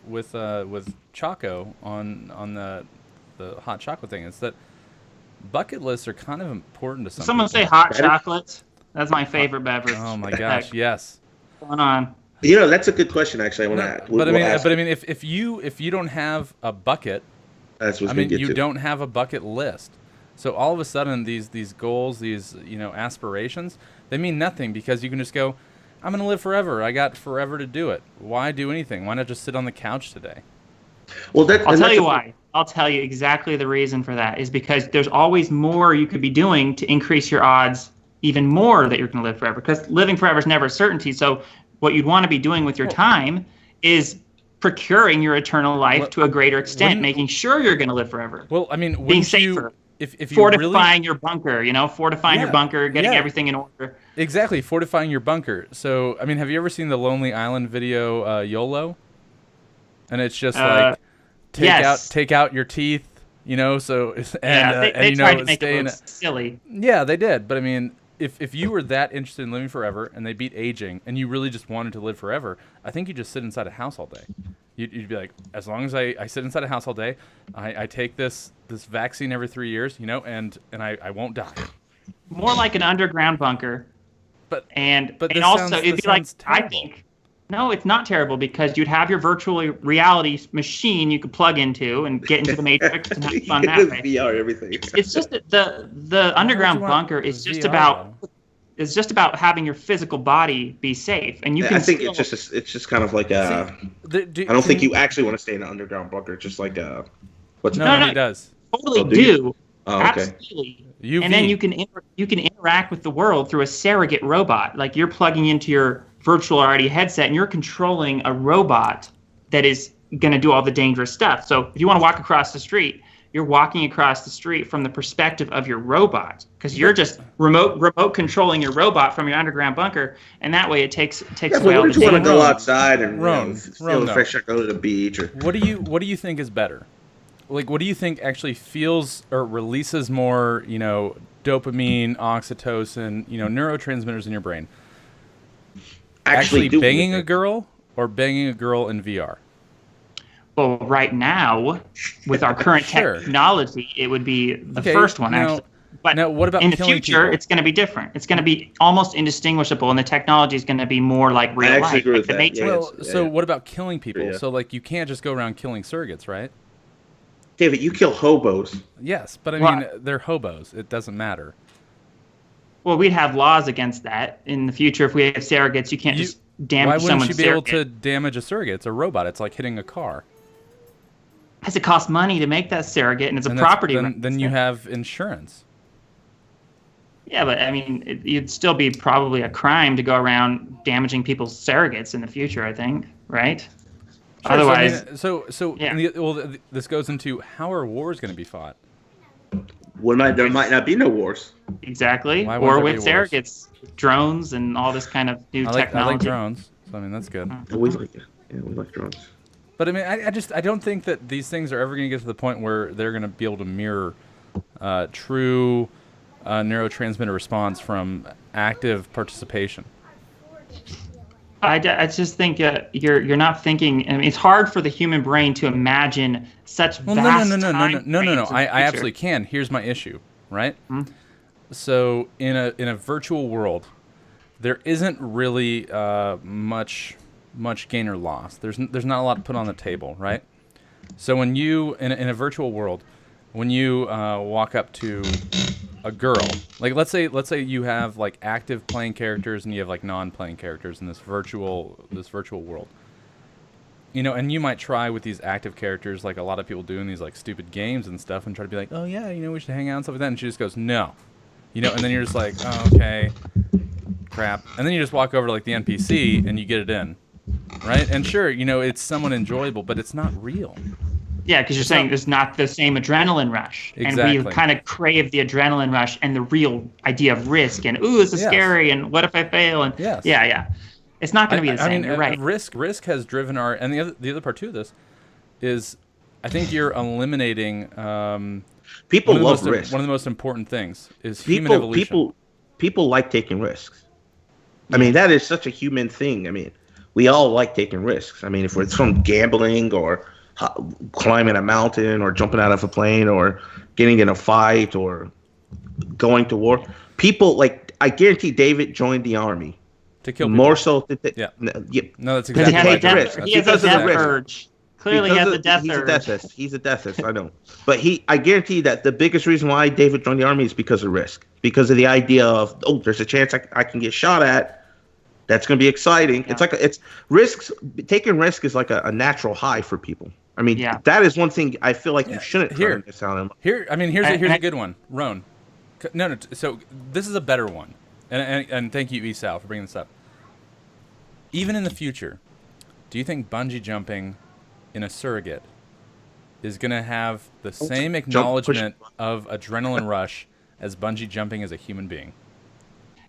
with Choco on the hot chocolate thing. It's that bucket lists are kind of important to some. Someone people. say hot chocolate. That's my favorite beverage. Oh my gosh, yes. What's going on? That's a good question. Actually, I want to. But I mean, if you don't have a bucket, you don't have a bucket list. So all of a sudden, these goals, these aspirations, they mean nothing because you can just go, I'm gonna live forever. I got forever to do it. Why do anything? Why not just sit on the couch today? Well, I'll tell you why. I'll tell you exactly the reason for that is because there's always more you could be doing to increase your odds even more that you're going to live forever. Because living forever is never a certainty. So what you'd want to be doing with your time is procuring your eternal life to a greater extent, making sure you're going to live forever. Well, I mean, being safer. If you fortifying your bunker, fortifying your bunker, getting everything in order. Exactly, fortifying your bunker. So, I mean, have you ever seen the Lonely Island video YOLO? And it's just like take out your teeth, So they tried to make it look silly. Yeah, they did. But I mean, if you were that interested in living forever and they beat aging and you really just wanted to live forever, I think you just sit inside a house all day. You'd be like, as long as I sit inside a house all day, I take this vaccine every 3 years, and I won't die. More like an underground bunker. But also it'd be like terrible. I think. No, it's not terrible because you'd have your virtual reality machine you could plug into and get into the Matrix and have fun that way. VR, everything. It's just that the underground bunker is just about It's just about having your physical body be safe, and you can. I think still, it's just kind of like I don't think you actually want to stay in an underground bunker. It's just like what's No, No, he does. totally do you? do. Oh, okay. Absolutely. UV. And then you can interact with the world through a surrogate robot. Like you're plugging into your virtual reality headset and you're controlling a robot that is going to do all the dangerous stuff. So if you want to walk across the street, you're walking across the street from the perspective of your robot because you're just remote controlling your robot from your underground bunker, and that way it takes away all the you want to danger. go outside and Ron, the fresh air, go to the beach? Or What do you think is better? Like, what do you think actually feels or releases more, dopamine, oxytocin, neurotransmitters in your brain? Actually banging a girl or banging a girl in VR? Well, right now, with our current Sure. technology, it would be the first one, actually. But now, what about in the killing future, people? it's going to be different. It's going to be almost indistinguishable, and the technology is going to be more like real actually life. agree Like with the that, Matrix. yeah. Well, so what about killing people? Yeah. So, like, you can't just go around killing surrogates, right? David, you kill hobos. Yes, but I Well, mean, they're hobos. It doesn't matter. Well, we'd have laws against that in the future. If we have surrogates, you can't just damage Why wouldn't someone's you be able surrogate. to damage a surrogate? It's a robot. It's like hitting a car. Because it costs money to make that surrogate, and it's a And property. then you have insurance. Yeah, but I mean, it'd still be probably a crime to go around damaging people's surrogates in the future. I think, right? Sure, Otherwise, so this goes into how are wars going to be fought? There might not be no wars. exactly. Why wouldn't Or there with be wars? surrogates, drones, and all this kind of new I like technology. drones. So I mean, that's good. We like it. Yeah, we like drones. But I mean, I don't think that these things are ever going to get to the point where they're going to be able to mirror true neurotransmitter response from active participation. I just think you're not thinking. I mean, it's hard for the human brain to imagine such Well, vast no. time frames in the I future. absolutely can. Here's my issue, right? So in a virtual world, there isn't really much gain or loss. There's not a lot to put on the table, right? So when you in a virtual world, when you walk up to a girl, like let's say you have like active playing characters and you have like non-playing characters in this virtual world. And you might try with these active characters like a lot of people do in these like stupid games and stuff and try to be like, oh yeah, we should hang out and stuff like that, and she just goes no. And then you're just like, oh, okay, crap. And then you just walk over to like the NPC and you get it in. Right? And sure, it's somewhat enjoyable, but it's not real. Yeah, because you're saying there's not the same adrenaline rush. Exactly. And we kind of crave the adrenaline rush and the real idea of risk and, ooh, this is scary, and what if I fail? And Yes. yeah. It's not going to be the same. You're right. Risk has driven and the other part to this is I think you're eliminating People love risk. One of the most important things is human evolution. People like taking risks. I mean, that is such a human thing. I mean, we all like taking risks. I mean, if it's from gambling or climbing a mountain or jumping out of a plane or getting in a fight or going to war, people I guarantee David joined the army to kill people. more so to Yeah. yeah. No, that's Because exactly take right. risk. he has Because a of the death risk. urge. Clearly, he has a death urge. He's a deathist. I know. But I guarantee that the biggest reason why David joined the army is because of risk. Because of the idea of, there's a chance I can get shot at. That's going to be exciting. Yeah. It's risks. Taking risk is like a natural high for people. I mean, that is one thing I feel like you shouldn't turn this on. Here's a good one, Roen. No. So this is a better one, and thank you, Esau, for bringing this up. Even in the future, do you think bungee jumping in a surrogate is going to have the same acknowledgement of adrenaline rush as bungee jumping as a human being?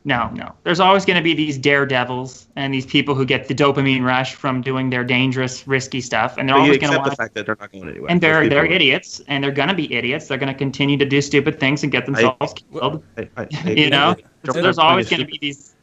No. There's always going to be these daredevils and these people who get the dopamine rush from doing their dangerous, risky stuff, and they're always going to want the fact that they're not going anywhere. And they're idiots, and they're going to be idiots. They're going to continue to do stupid things and get themselves killed. So there's always going to be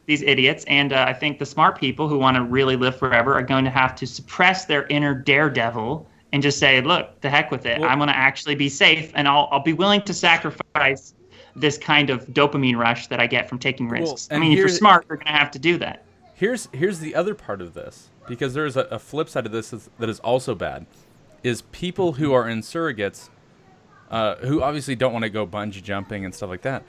these idiots, and I think the smart people who want to really live forever are going to have to suppress their inner daredevil and just say, look, the heck with it. I'm going to actually be safe, and I'll be willing to sacrifice this kind of dopamine rush that I get from taking risks. I mean, if you're smart, you're going to have to do that. Here's the other part of this, because there's a flip side of this that is also bad, is people who are in surrogates, who obviously don't want to go bungee jumping and stuff like that.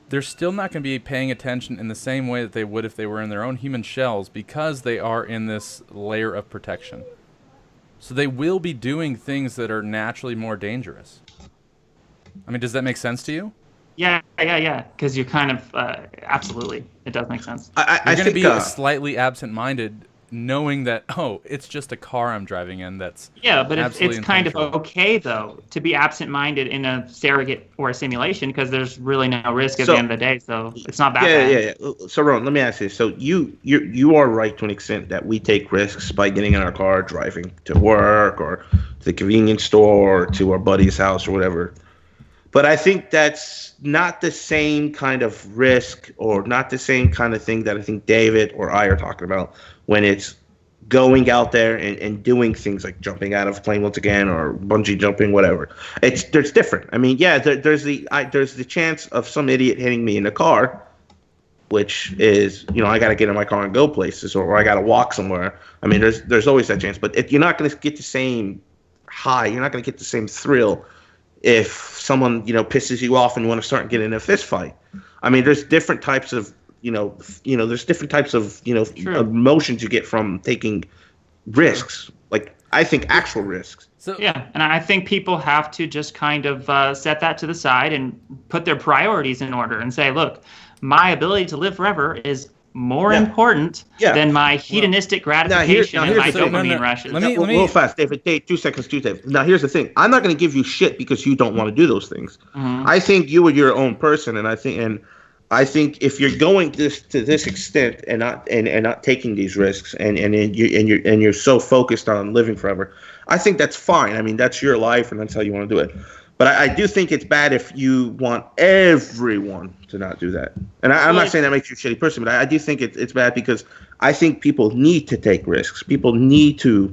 they're still not going to be paying attention in the same way that they would if they were in their own human shells, because they are in this layer of protection. So they will be doing things that are naturally more dangerous. I mean, does that make sense to you? Yeah. Because you're kind of absolutely, it does make sense. You're going to be slightly absent-minded, knowing that it's just a car I'm driving in. That's but it's kind of okay though to be absent-minded in a surrogate or a simulation, because there's really no risk at the end of the day. So it's not that bad. Yeah. So Roen, let me ask you. So you are right to an extent that we take risks by getting in our car, driving to work or to the convenience store or to our buddy's house or whatever. But I think that's not the same kind of risk or not the same kind of thing that I think David or I are talking about when it's going out there and doing things like jumping out of a plane once again or bungee jumping, whatever. There's different. I mean, there's the chance of some idiot hitting me in the car, which is, I got to get in my car and go places, or I got to walk somewhere. I mean, there's always that chance. But you're not going to get the same high. You're not going to get the same thrill if someone, pisses you off and you want to start getting in a fist fight. I mean, there's different types of, there's different types of, emotions you get from taking risks. Like, I think actual risks. So yeah, and I think people have to just kind of set that to the side and put their priorities in order and say, look, my ability to live forever is more important than my hedonistic gratification and my dopamine rushes. Let me real fast, David. 2 seconds, David. Now, here's the thing. I'm not going to give you shit because you don't want to do those things. Mm-hmm. I think you are your own person, and I think if you're going to this extent and not taking these risks, and you're so focused on living forever, I think that's fine. I mean, that's your life, and that's how you want to do it. But I do think it's bad if you want everyone to not do that. And I'm not saying that makes you a shitty person, but I do think it's bad because I think people need to take risks. People need to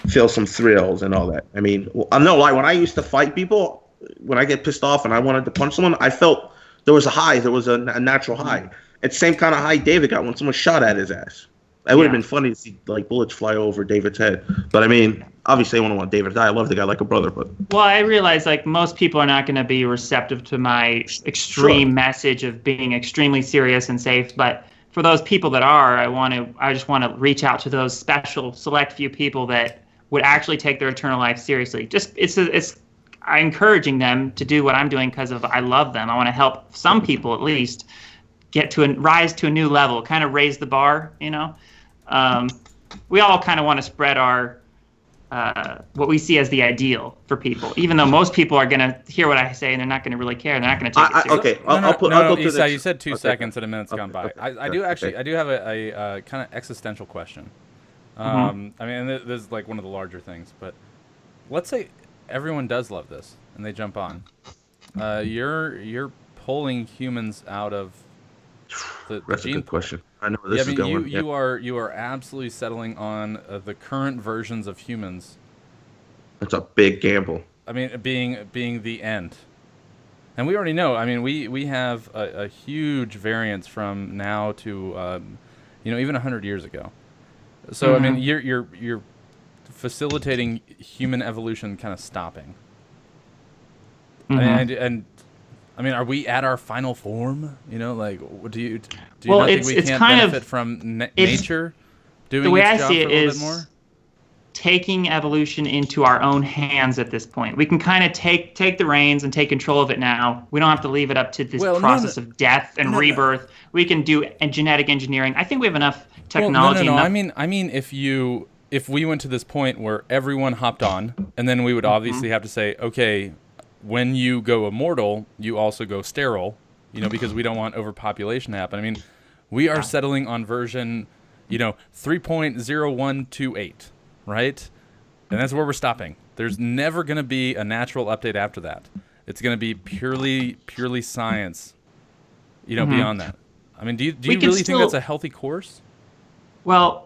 feel some thrills and all that. I mean, I'm no lie. When I used to fight people, when I get pissed off and I wanted to punch someone, I felt there was a high. There was a natural high. It's the same kind of high David got when someone shot at his ass. It would have been funny to see like bullets fly over David's head. But I mean, obviously I wouldn't want David to die. I love the guy like a brother. But I realize like most people are not going to be receptive to my extreme message of being extremely serious and safe. But for those people that are, I just want to reach out to those special select few people that would actually take their eternal life seriously. Just it's I'm encouraging them to do what I'm doing because I love them. I want to help some people at least rise to a new level, kind of raise the bar, We all kind of want to spread our what we see as the ideal for people, even though most people are going to hear what I say and they're not going to really care. They're not going to take it seriously. Okay, I'll go to this. You said 2 seconds and a minute's gone by. I do have a kind of existential question. I mean, this is like one of the larger things, but let's say everyone does love this and they jump on. You're pulling humans out of That's a good question. I know where this is going. You are absolutely settling on the current versions of humans. That's a big gamble. I mean, being the end. And we already know. I mean, we have a huge variance from now to, even 100 years ago. So I mean, you're facilitating human evolution, kind of stopping. And I mean, are we at our final form? Like, do you not think we can't benefit from nature doing its job for a little bit more? Taking evolution into our own hands at this point. We can kind of take the reins and take control of it now. We don't have to leave it up to this process of death and rebirth. We can do genetic engineering. I think we have enough technology. I mean, if we went to this point where everyone hopped on, and then we would obviously have to say, okay, when you go immortal, you also go sterile, because we don't want overpopulation to happen. I mean, we are settling on version, 3.0128, right? And that's where we're stopping. There's never going to be a natural update after that. It's going to be purely science, beyond that. I mean, do you really think that's a healthy course? Well,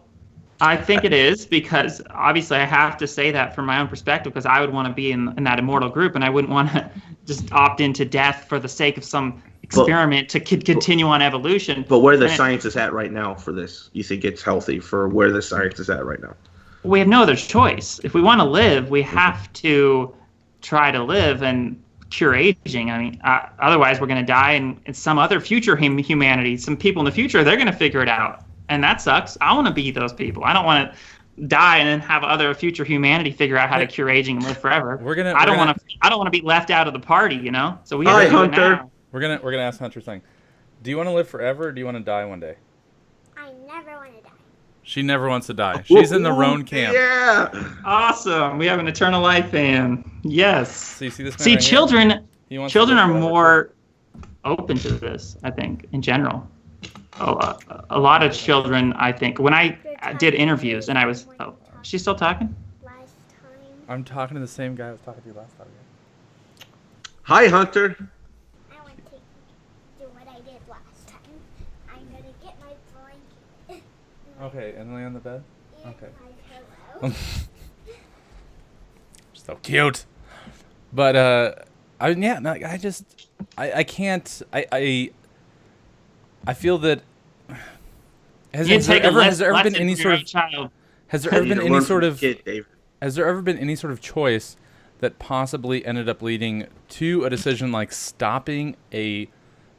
I think it is, because obviously I have to say that from my own perspective, because I would want to be in that immortal group, and I wouldn't want to just opt into death for the sake of some experiment to continue on evolution. But where the science is at right now for this, you think it's healthy for where the science is at right now? We have no other choice. If we want to live, we have to try to live, and cure aging. I mean, otherwise we're going to die, and some other future humanity, some people in the future, they're going to figure it out, and that sucks. I want to be those people. I don't want to die and then have other future humanity figure out how to cure aging and live forever. I don't want to be left out of the party, you know. So we have to do it now. We're gonna ask Hunter thing. Do you want to live forever, or do you want to die one day? I never want to die. She never wants to die. She's in the Roen camp. Yeah. Awesome. We have an eternal life fan. Yes. See this man See, right children are forever. more open to this, I think, in general. A lot of children, I think, when I did interviews and I was, she's still talking? Last time. I'm talking to the same guy I was talking to you last time. Hi, Hunter. I want to do what I did last time. I'm going to get my blanket. Okay, and lay on the bed? Okay. My pillow. So cute. But I can't. I feel that has there ever been any sort of choice that possibly ended up leading to a decision like stopping an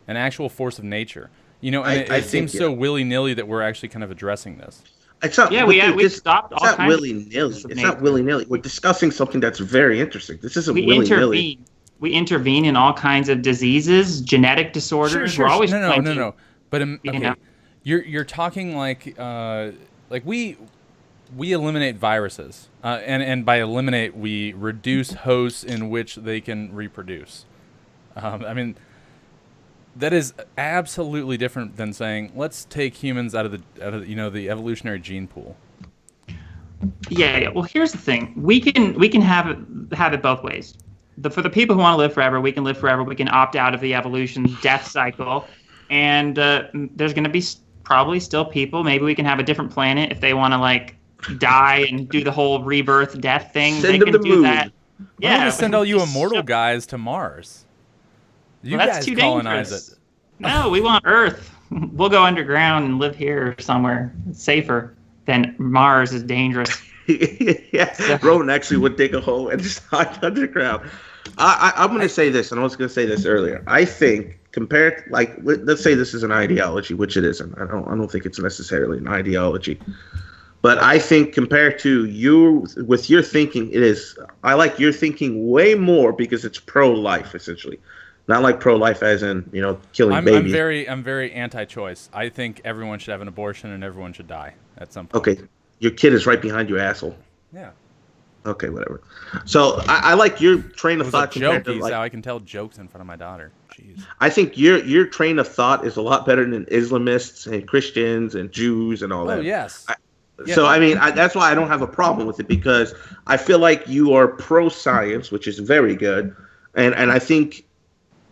actual force of nature? You know, and it seems so willy-nilly that we're actually kind of addressing this. It's not, we stopped all kinds kinds of willy-nilly. It's not willy-nilly. We're discussing something that's very interesting. This isn't willy-nilly. We intervene in all kinds of diseases, genetic disorders. Sure. We're always no. But okay, you're talking like we eliminate viruses, and by eliminate we reduce hosts in which they can reproduce. I mean, that is absolutely different than saying let's take humans out of the evolutionary gene pool. Yeah. Well, here's the thing: we can have it both ways. For the people who want to live forever, we can live forever. We can opt out of the evolution death cycle, and there's going to be probably still people. Maybe we can have a different planet if they want to like die and do the whole rebirth death thing. Send they them can to do moon. that. Yeah, I'm gonna send all you immortal guys to Mars. You that's guys too colonize dangerous. it. No, we want Earth. We'll go underground and live here somewhere. It's safer than Mars is dangerous. Yeah, Roen actually would dig a hole and just hide underground. I'm going to say this, and I was going to say this earlier. I think compared, like, let's say this is an ideology, which it isn't. I don't think it's necessarily an ideology. But I think compared to you, with your thinking, it is. I like your thinking way more because it's pro-life, essentially. Not like pro-life as in, killing babies. I'm very anti-choice. I think everyone should have an abortion and everyone should die at some point. Okay, your kid is right behind you, asshole. Yeah. Okay, whatever. So I like your train of thought compared to how I can tell jokes in front of my daughter. Jeez. I think your train of thought is a lot better than Islamists and Christians and Jews and all that. Oh yes. So I mean, that's why I don't have a problem with it, because I feel like you are pro-science, which is very good, and I think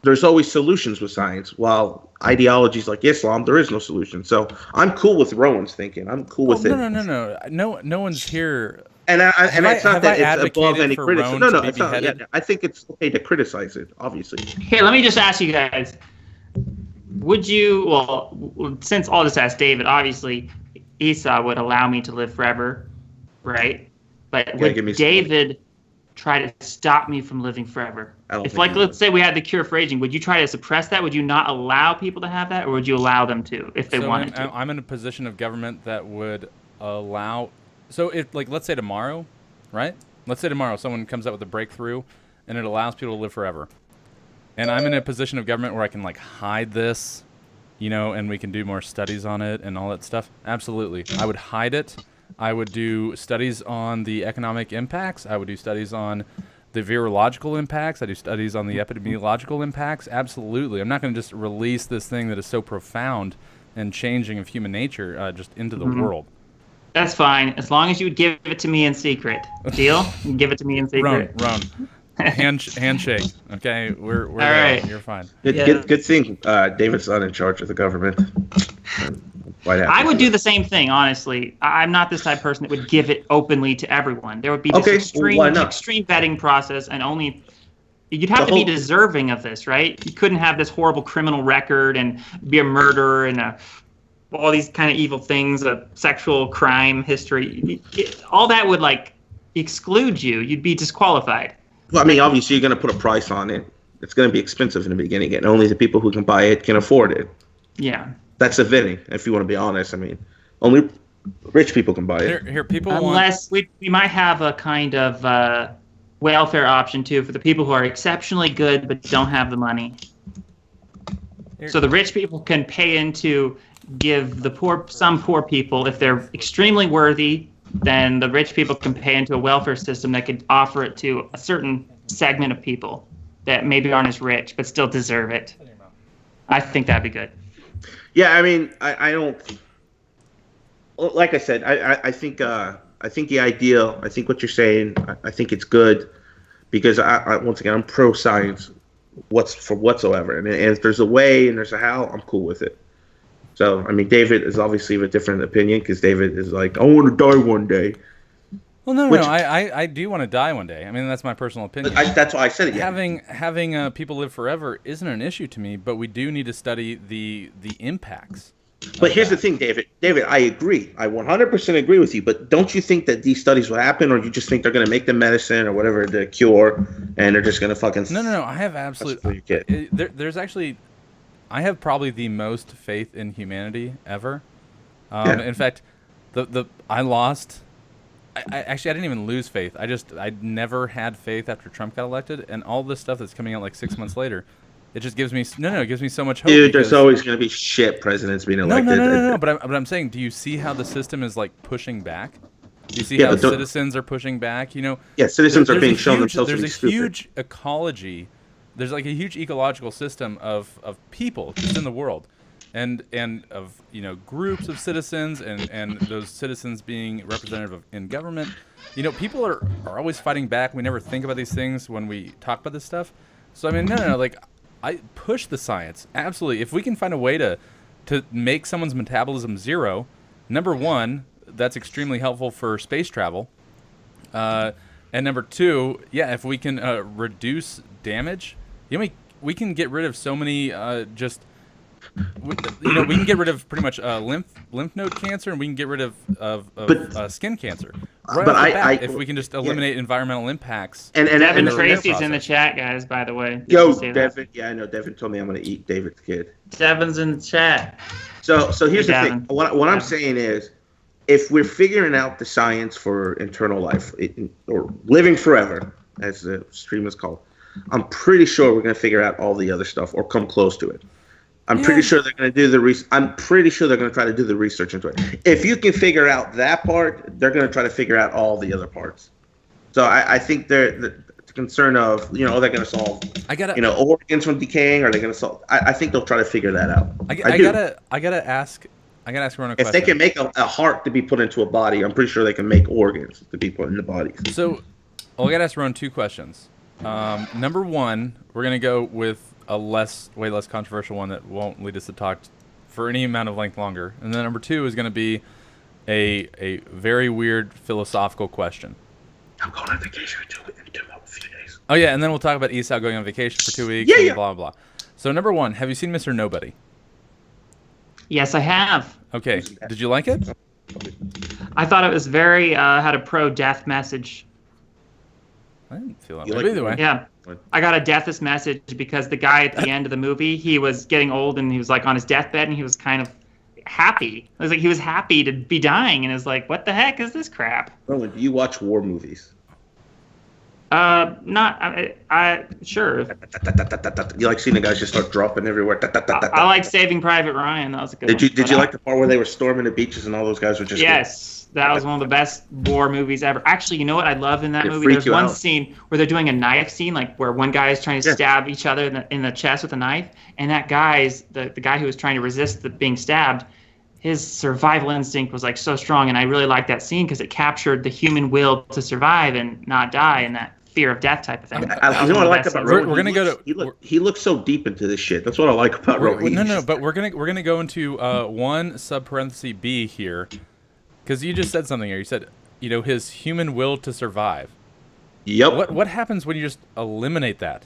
there's always solutions with science. While ideologies like Islam, there is no solution. So I'm cool with Rowan's thinking. I'm cool with it. No one's here. And it's not that it's above any criticism. No, it's not. Yeah, I think it's okay to criticize it, obviously. Here, let me just ask you guys. Would you, since I'll just ask David, obviously, Esau would allow me to live forever, right? But would David try to stop me from living forever? Let's say we had the cure for aging, would you try to suppress that? Would you not allow people to have that, or would you allow them to if they wanted to? I'm in a position of government that would allow. So if, let's say tomorrow, right? Let's say tomorrow someone comes up with a breakthrough and it allows people to live forever. And I'm in a position of government where I can hide this, and we can do more studies on it and all that stuff. Absolutely. I would hide it. I would do studies on the economic impacts. I would do studies on the virological impacts. I do studies on the epidemiological impacts. Absolutely. I'm not going to just release this thing that is so profound and changing of human nature just into the world. That's fine, as long as you would give it to me in secret. Deal? Give it to me in secret. Roan. Handshake. Okay, we're all right. You're fine. Good thing David's not in charge of the government. I would do the same thing, honestly. I'm not this type of person that would give it openly to everyone. There would be this extreme vetting process, and only you'd have to be deserving of this, right? You couldn't have this horrible criminal record and be a murderer and all these kind of evil things, a sexual crime history. All that would exclude you. You'd be disqualified. Well, I mean, obviously you're going to put a price on it. it's going to be expensive in the beginning, and only the people who can buy it can afford it. Yeah. That's the thing, if you want to be honest. I mean, only rich people can buy it. Here, people Unless we might have a kind of welfare option too for the people who are exceptionally good but don't have the money. So the rich people can pay in to give some poor people, if they're extremely worthy, then the rich people can pay into a welfare system that could offer it to a certain segment of people that maybe aren't as rich but still deserve it. I think that'd be good. Yeah, I mean, I don't. Like I said, I think the ideal. I think what you're saying. I think it's good because once again, I'm pro science, whatsoever. And if there's a way and there's a how, I'm cool with it. So I mean, David is obviously of a different opinion because David is like, I want to die one day. Well, no, I do want to die one day. I mean, that's my personal opinion. That's why I said it. Yeah. Having people live forever isn't an issue to me, but we do need to study the impacts. But here's the thing, David. David, I agree. I 100% agree with you. But don't you think that these studies will happen, or you just think they're going to make the medicine or whatever the cure, and they're just going to fucking? No. I have absolute. There's actually, I have probably the most faith in humanity ever. In fact, I lost. I didn't even lose faith. I never had faith after Trump got elected, and all this stuff that's coming out like 6 months later, it just gives me it gives me so much hope. Dude, there's always going to be shit presidents being elected. No. But I'm saying, do you see how the system is like pushing back? Do you see how citizens are pushing back? Yeah, citizens are being shown themselves to be stupid. There's a huge ecology. There's like a huge ecological system of people just in the world. And of groups of citizens and those citizens being representative in government, people are always fighting back. We never think about these things when we talk about this stuff. So I mean, no, like I push the science absolutely. If we can find a way to make someone's metabolism zero, number one, that's extremely helpful for space travel, and number two, if we can reduce damage, we can get rid of so many we can get rid of pretty much lymph node cancer, and we can get rid of skin cancer. If we can just eliminate environmental impacts. And Devin Tracy's in the chat, guys. By the way, yo, Devin. Yeah, I know. Devin told me I'm going to eat David's kid. Devin's in the chat. So here's the thing. What I'm saying is, if we're figuring out the science for eternal life or living forever, as the stream is called, I'm pretty sure we're going to figure out all the other stuff or come close to it. I'm pretty sure they're going to do the I'm pretty sure they're going to try to do the research into it. If you can figure out that part, they're going to try to figure out all the other parts. So I think the concern of are they going to solve organs from decaying? Are they going to solve? I think they'll try to figure that out. I gotta ask Roen a question. If they can make a heart to be put into a body, I'm pretty sure they can make organs to be put in the body. So, I gotta ask Roen two questions. Number one, we're gonna go with a way less controversial one that won't lead us to talk for any amount of length longer. And then number two is going to be a very weird philosophical question. I'm going on vacation in a few days. Oh yeah, and then we'll talk about Esau going on vacation for 2 weeks and blah, blah, blah. So number one, have you seen Mr. Nobody? Yes, I have. Okay, did you like it? I thought it was very, had a pro-death message. I didn't feel that way. Either way. Yeah. I got a deathless message because the guy at the end of the movie, he was getting old and he was like on his deathbed and he was kind of happy. It was like he was happy to be dying and is like, what the heck is this crap? Roen, do you watch war movies? Sure. You like seeing the guys just start dropping everywhere? I like Saving Private Ryan. That was a good one. Did you like the part where they were storming the beaches and all those guys were just... Yes. That was one of the best war movies ever. Actually, you know what I love in that movie? There's one scene where they're doing a knife scene, like where one guy is trying to stab each other in the chest with a knife, and that guy's the guy who was trying to resist being stabbed. His survival instinct was like so strong, and I really liked that scene because it captured the human will to survive and not die, and that fear of death type of thing. You know what I like about Roen? We're gonna go to. He looks so deep into this shit. That's what I like about Roen. No, but we're gonna go into one sub-parenthesis B here. Because you just said something here. You said, his human will to survive. Yep. What happens when you just eliminate that?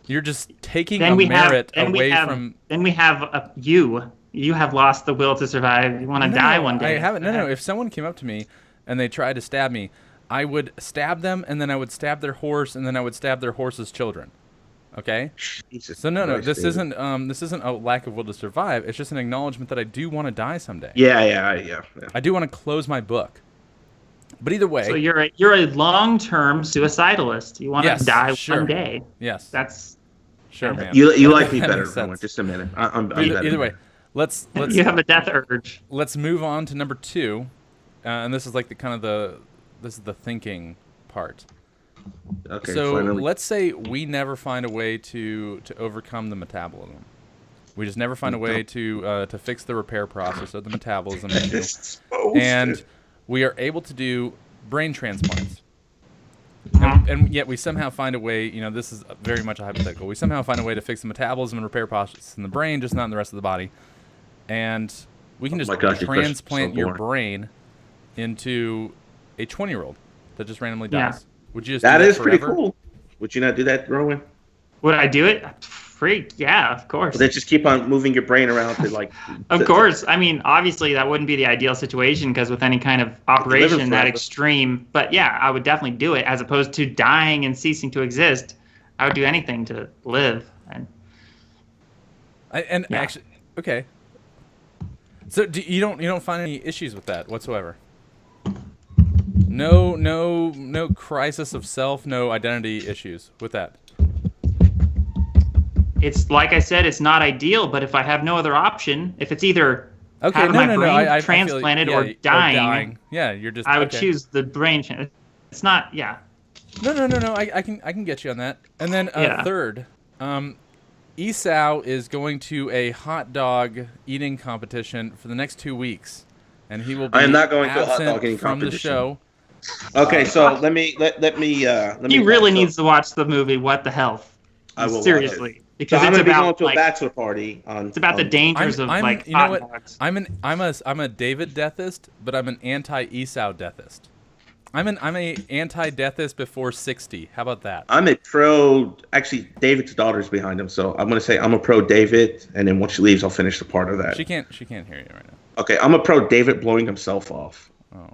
You're just taking merit away from... Then we have you. You have lost the will to survive. You want to die one day. I haven't. No. If someone came up to me and they tried to stab me, I would stab them, and then I would stab their horse, and then I would stab their horse's children. Okay. Jesus So no, Christ, this David. isn't a lack of will to survive. It's just an acknowledgement that I do want to die someday. Yeah. I do want to close my book. But either way, So you're a long-term suicidalist. You want to yes, die sure. one day. Yes, That's sure, man. You like me That better, makes Roen. sense. Just a minute. I'm Either, better. either way, let's you have a death urge. let's move on to number 2, and this is like this is the thinking part. Okay, So finally. let's say we never find a way to overcome the metabolism. We just never find a way to fix the repair process of the metabolism issue, and we are able to do brain transplants. And yet we somehow find a way, this is very much a hypothetical. We somehow find a way to fix the metabolism and repair process in the brain, just not in the rest of the body. And we can just my God, your question's so transplant your boring. brain into a 20-year-old that just randomly Yeah. dies. Would you just That do is pretty forever? cool. Would you not do that, Roen? Would I do it? Freak, yeah, of course. They just keep on moving your brain around to like. Of course. I mean, obviously, that wouldn't be the ideal situation because with any kind of operation that forever. extreme. But yeah, I would definitely do it as opposed to dying and ceasing to exist. I would do anything to live. And Yeah. Actually, okay. So you don't find any issues with that whatsoever? No crisis of self, no identity issues with that. it's like I said, it's not ideal. But if I have no other option, if it's either Okay, having no, my no, no. brain I feel transplanted yeah, or dying, Yeah, you're just. I would okay. choose the brain. It's not. Yeah. No. I can get you on that. And then Yeah. third, Esau is going to a hot dog eating competition for the next 2 weeks, and he will be I am not going to a hot absent dog eating from the competition. show. Okay, so let me. He really needs to watch the movie What the Health. I will watch Seriously, So because I'm it's going to be going about to a like bachelor party on. it's about the dangers of like you know hot what? dogs. I'm a David deathist, but I'm an anti-Esau deathist. I'm a anti-deathist before 60. How about that? I'm a pro. Actually, David's daughter's behind him, so I'm going to say I'm a pro David, and then once she leaves, I'll finish the part of that. She can't hear you right now. Okay, I'm a pro David blowing himself off. Oh.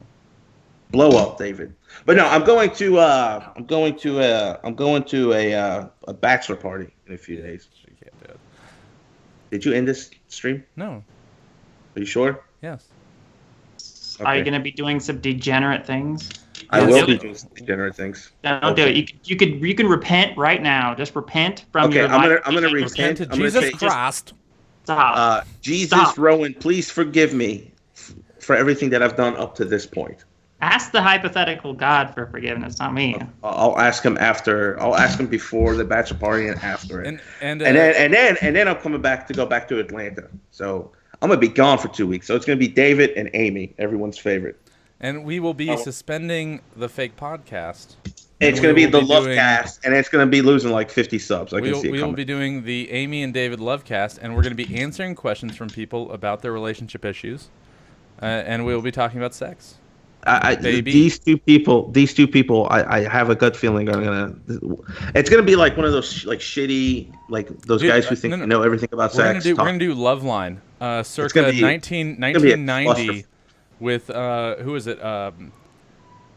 Blow up, David. But no, I'm going to a bachelor party in a few days. She can't do it. Did you end this stream? No. Are you sure? Yes. Are you Okay. going to be doing some degenerate things? I Yes. will be doing some degenerate things. Don't do it. You can repent right now. Just repent from Okay, your I'm life. gonna Repent repent. to I'm gonna Jesus say, Christ. Stop. Jesus, Stop. Roen, please forgive me for everything that I've done up to this point. Ask the hypothetical God for forgiveness, not me. I'll ask him after. I'll ask him before the bachelor party and after it. And And then I'm coming back to go back to Atlanta. So I'm gonna be gone for 2 weeks. So it's gonna be David and Amy, everyone's favorite. and we will be suspending the fake podcast. It's And gonna we be will the Love doing- Cast, and it's gonna be losing like 50 subs. I can see it We will coming. be doing the Amy and David Lovecast, and we're going to be answering questions from people about their relationship issues, and we will be talking about sex. Baby. These two people, I have a gut feeling it's gonna be like one of those like shitty, like those Dude, guys who think no. they know everything about We're sex. gonna do Loveline, circa gonna be- 1990, with who is it?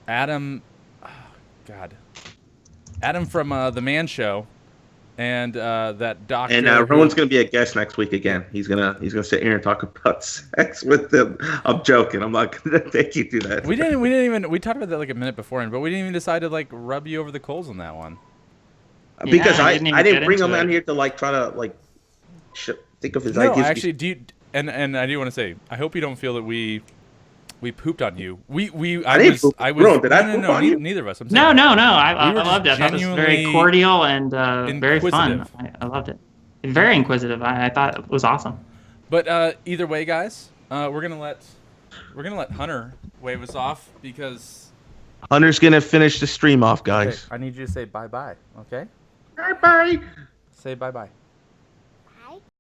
Adam, Adam from the Man Show, and that doctor. And Rowan's gonna be a guest next week again. He's gonna sit here and talk about sex with them. I'm joking. I'm not gonna take you to that. We talked about that like a minute beforehand, but we didn't even decide to like rub you over the coals on that one. Because Yeah, I even didn't get bring him into out it. here to like try to like think of his No, ideas. actually, do you, and I do want to say, I hope you don't feel that we pooped on you. I didn't was poop. I was Bro, did I no, poop no, on neither, you? neither of us. I'm No. saying- I We were loved it. I thought it was very genuinely cordial and very fun. inquisitive. I loved it. Very inquisitive. I thought it was awesome. But either way, guys, we're gonna let Hunter wave us off because Hunter's gonna finish the stream off, guys. I need you to say bye bye. Okay? Bye bye. Say bye bye.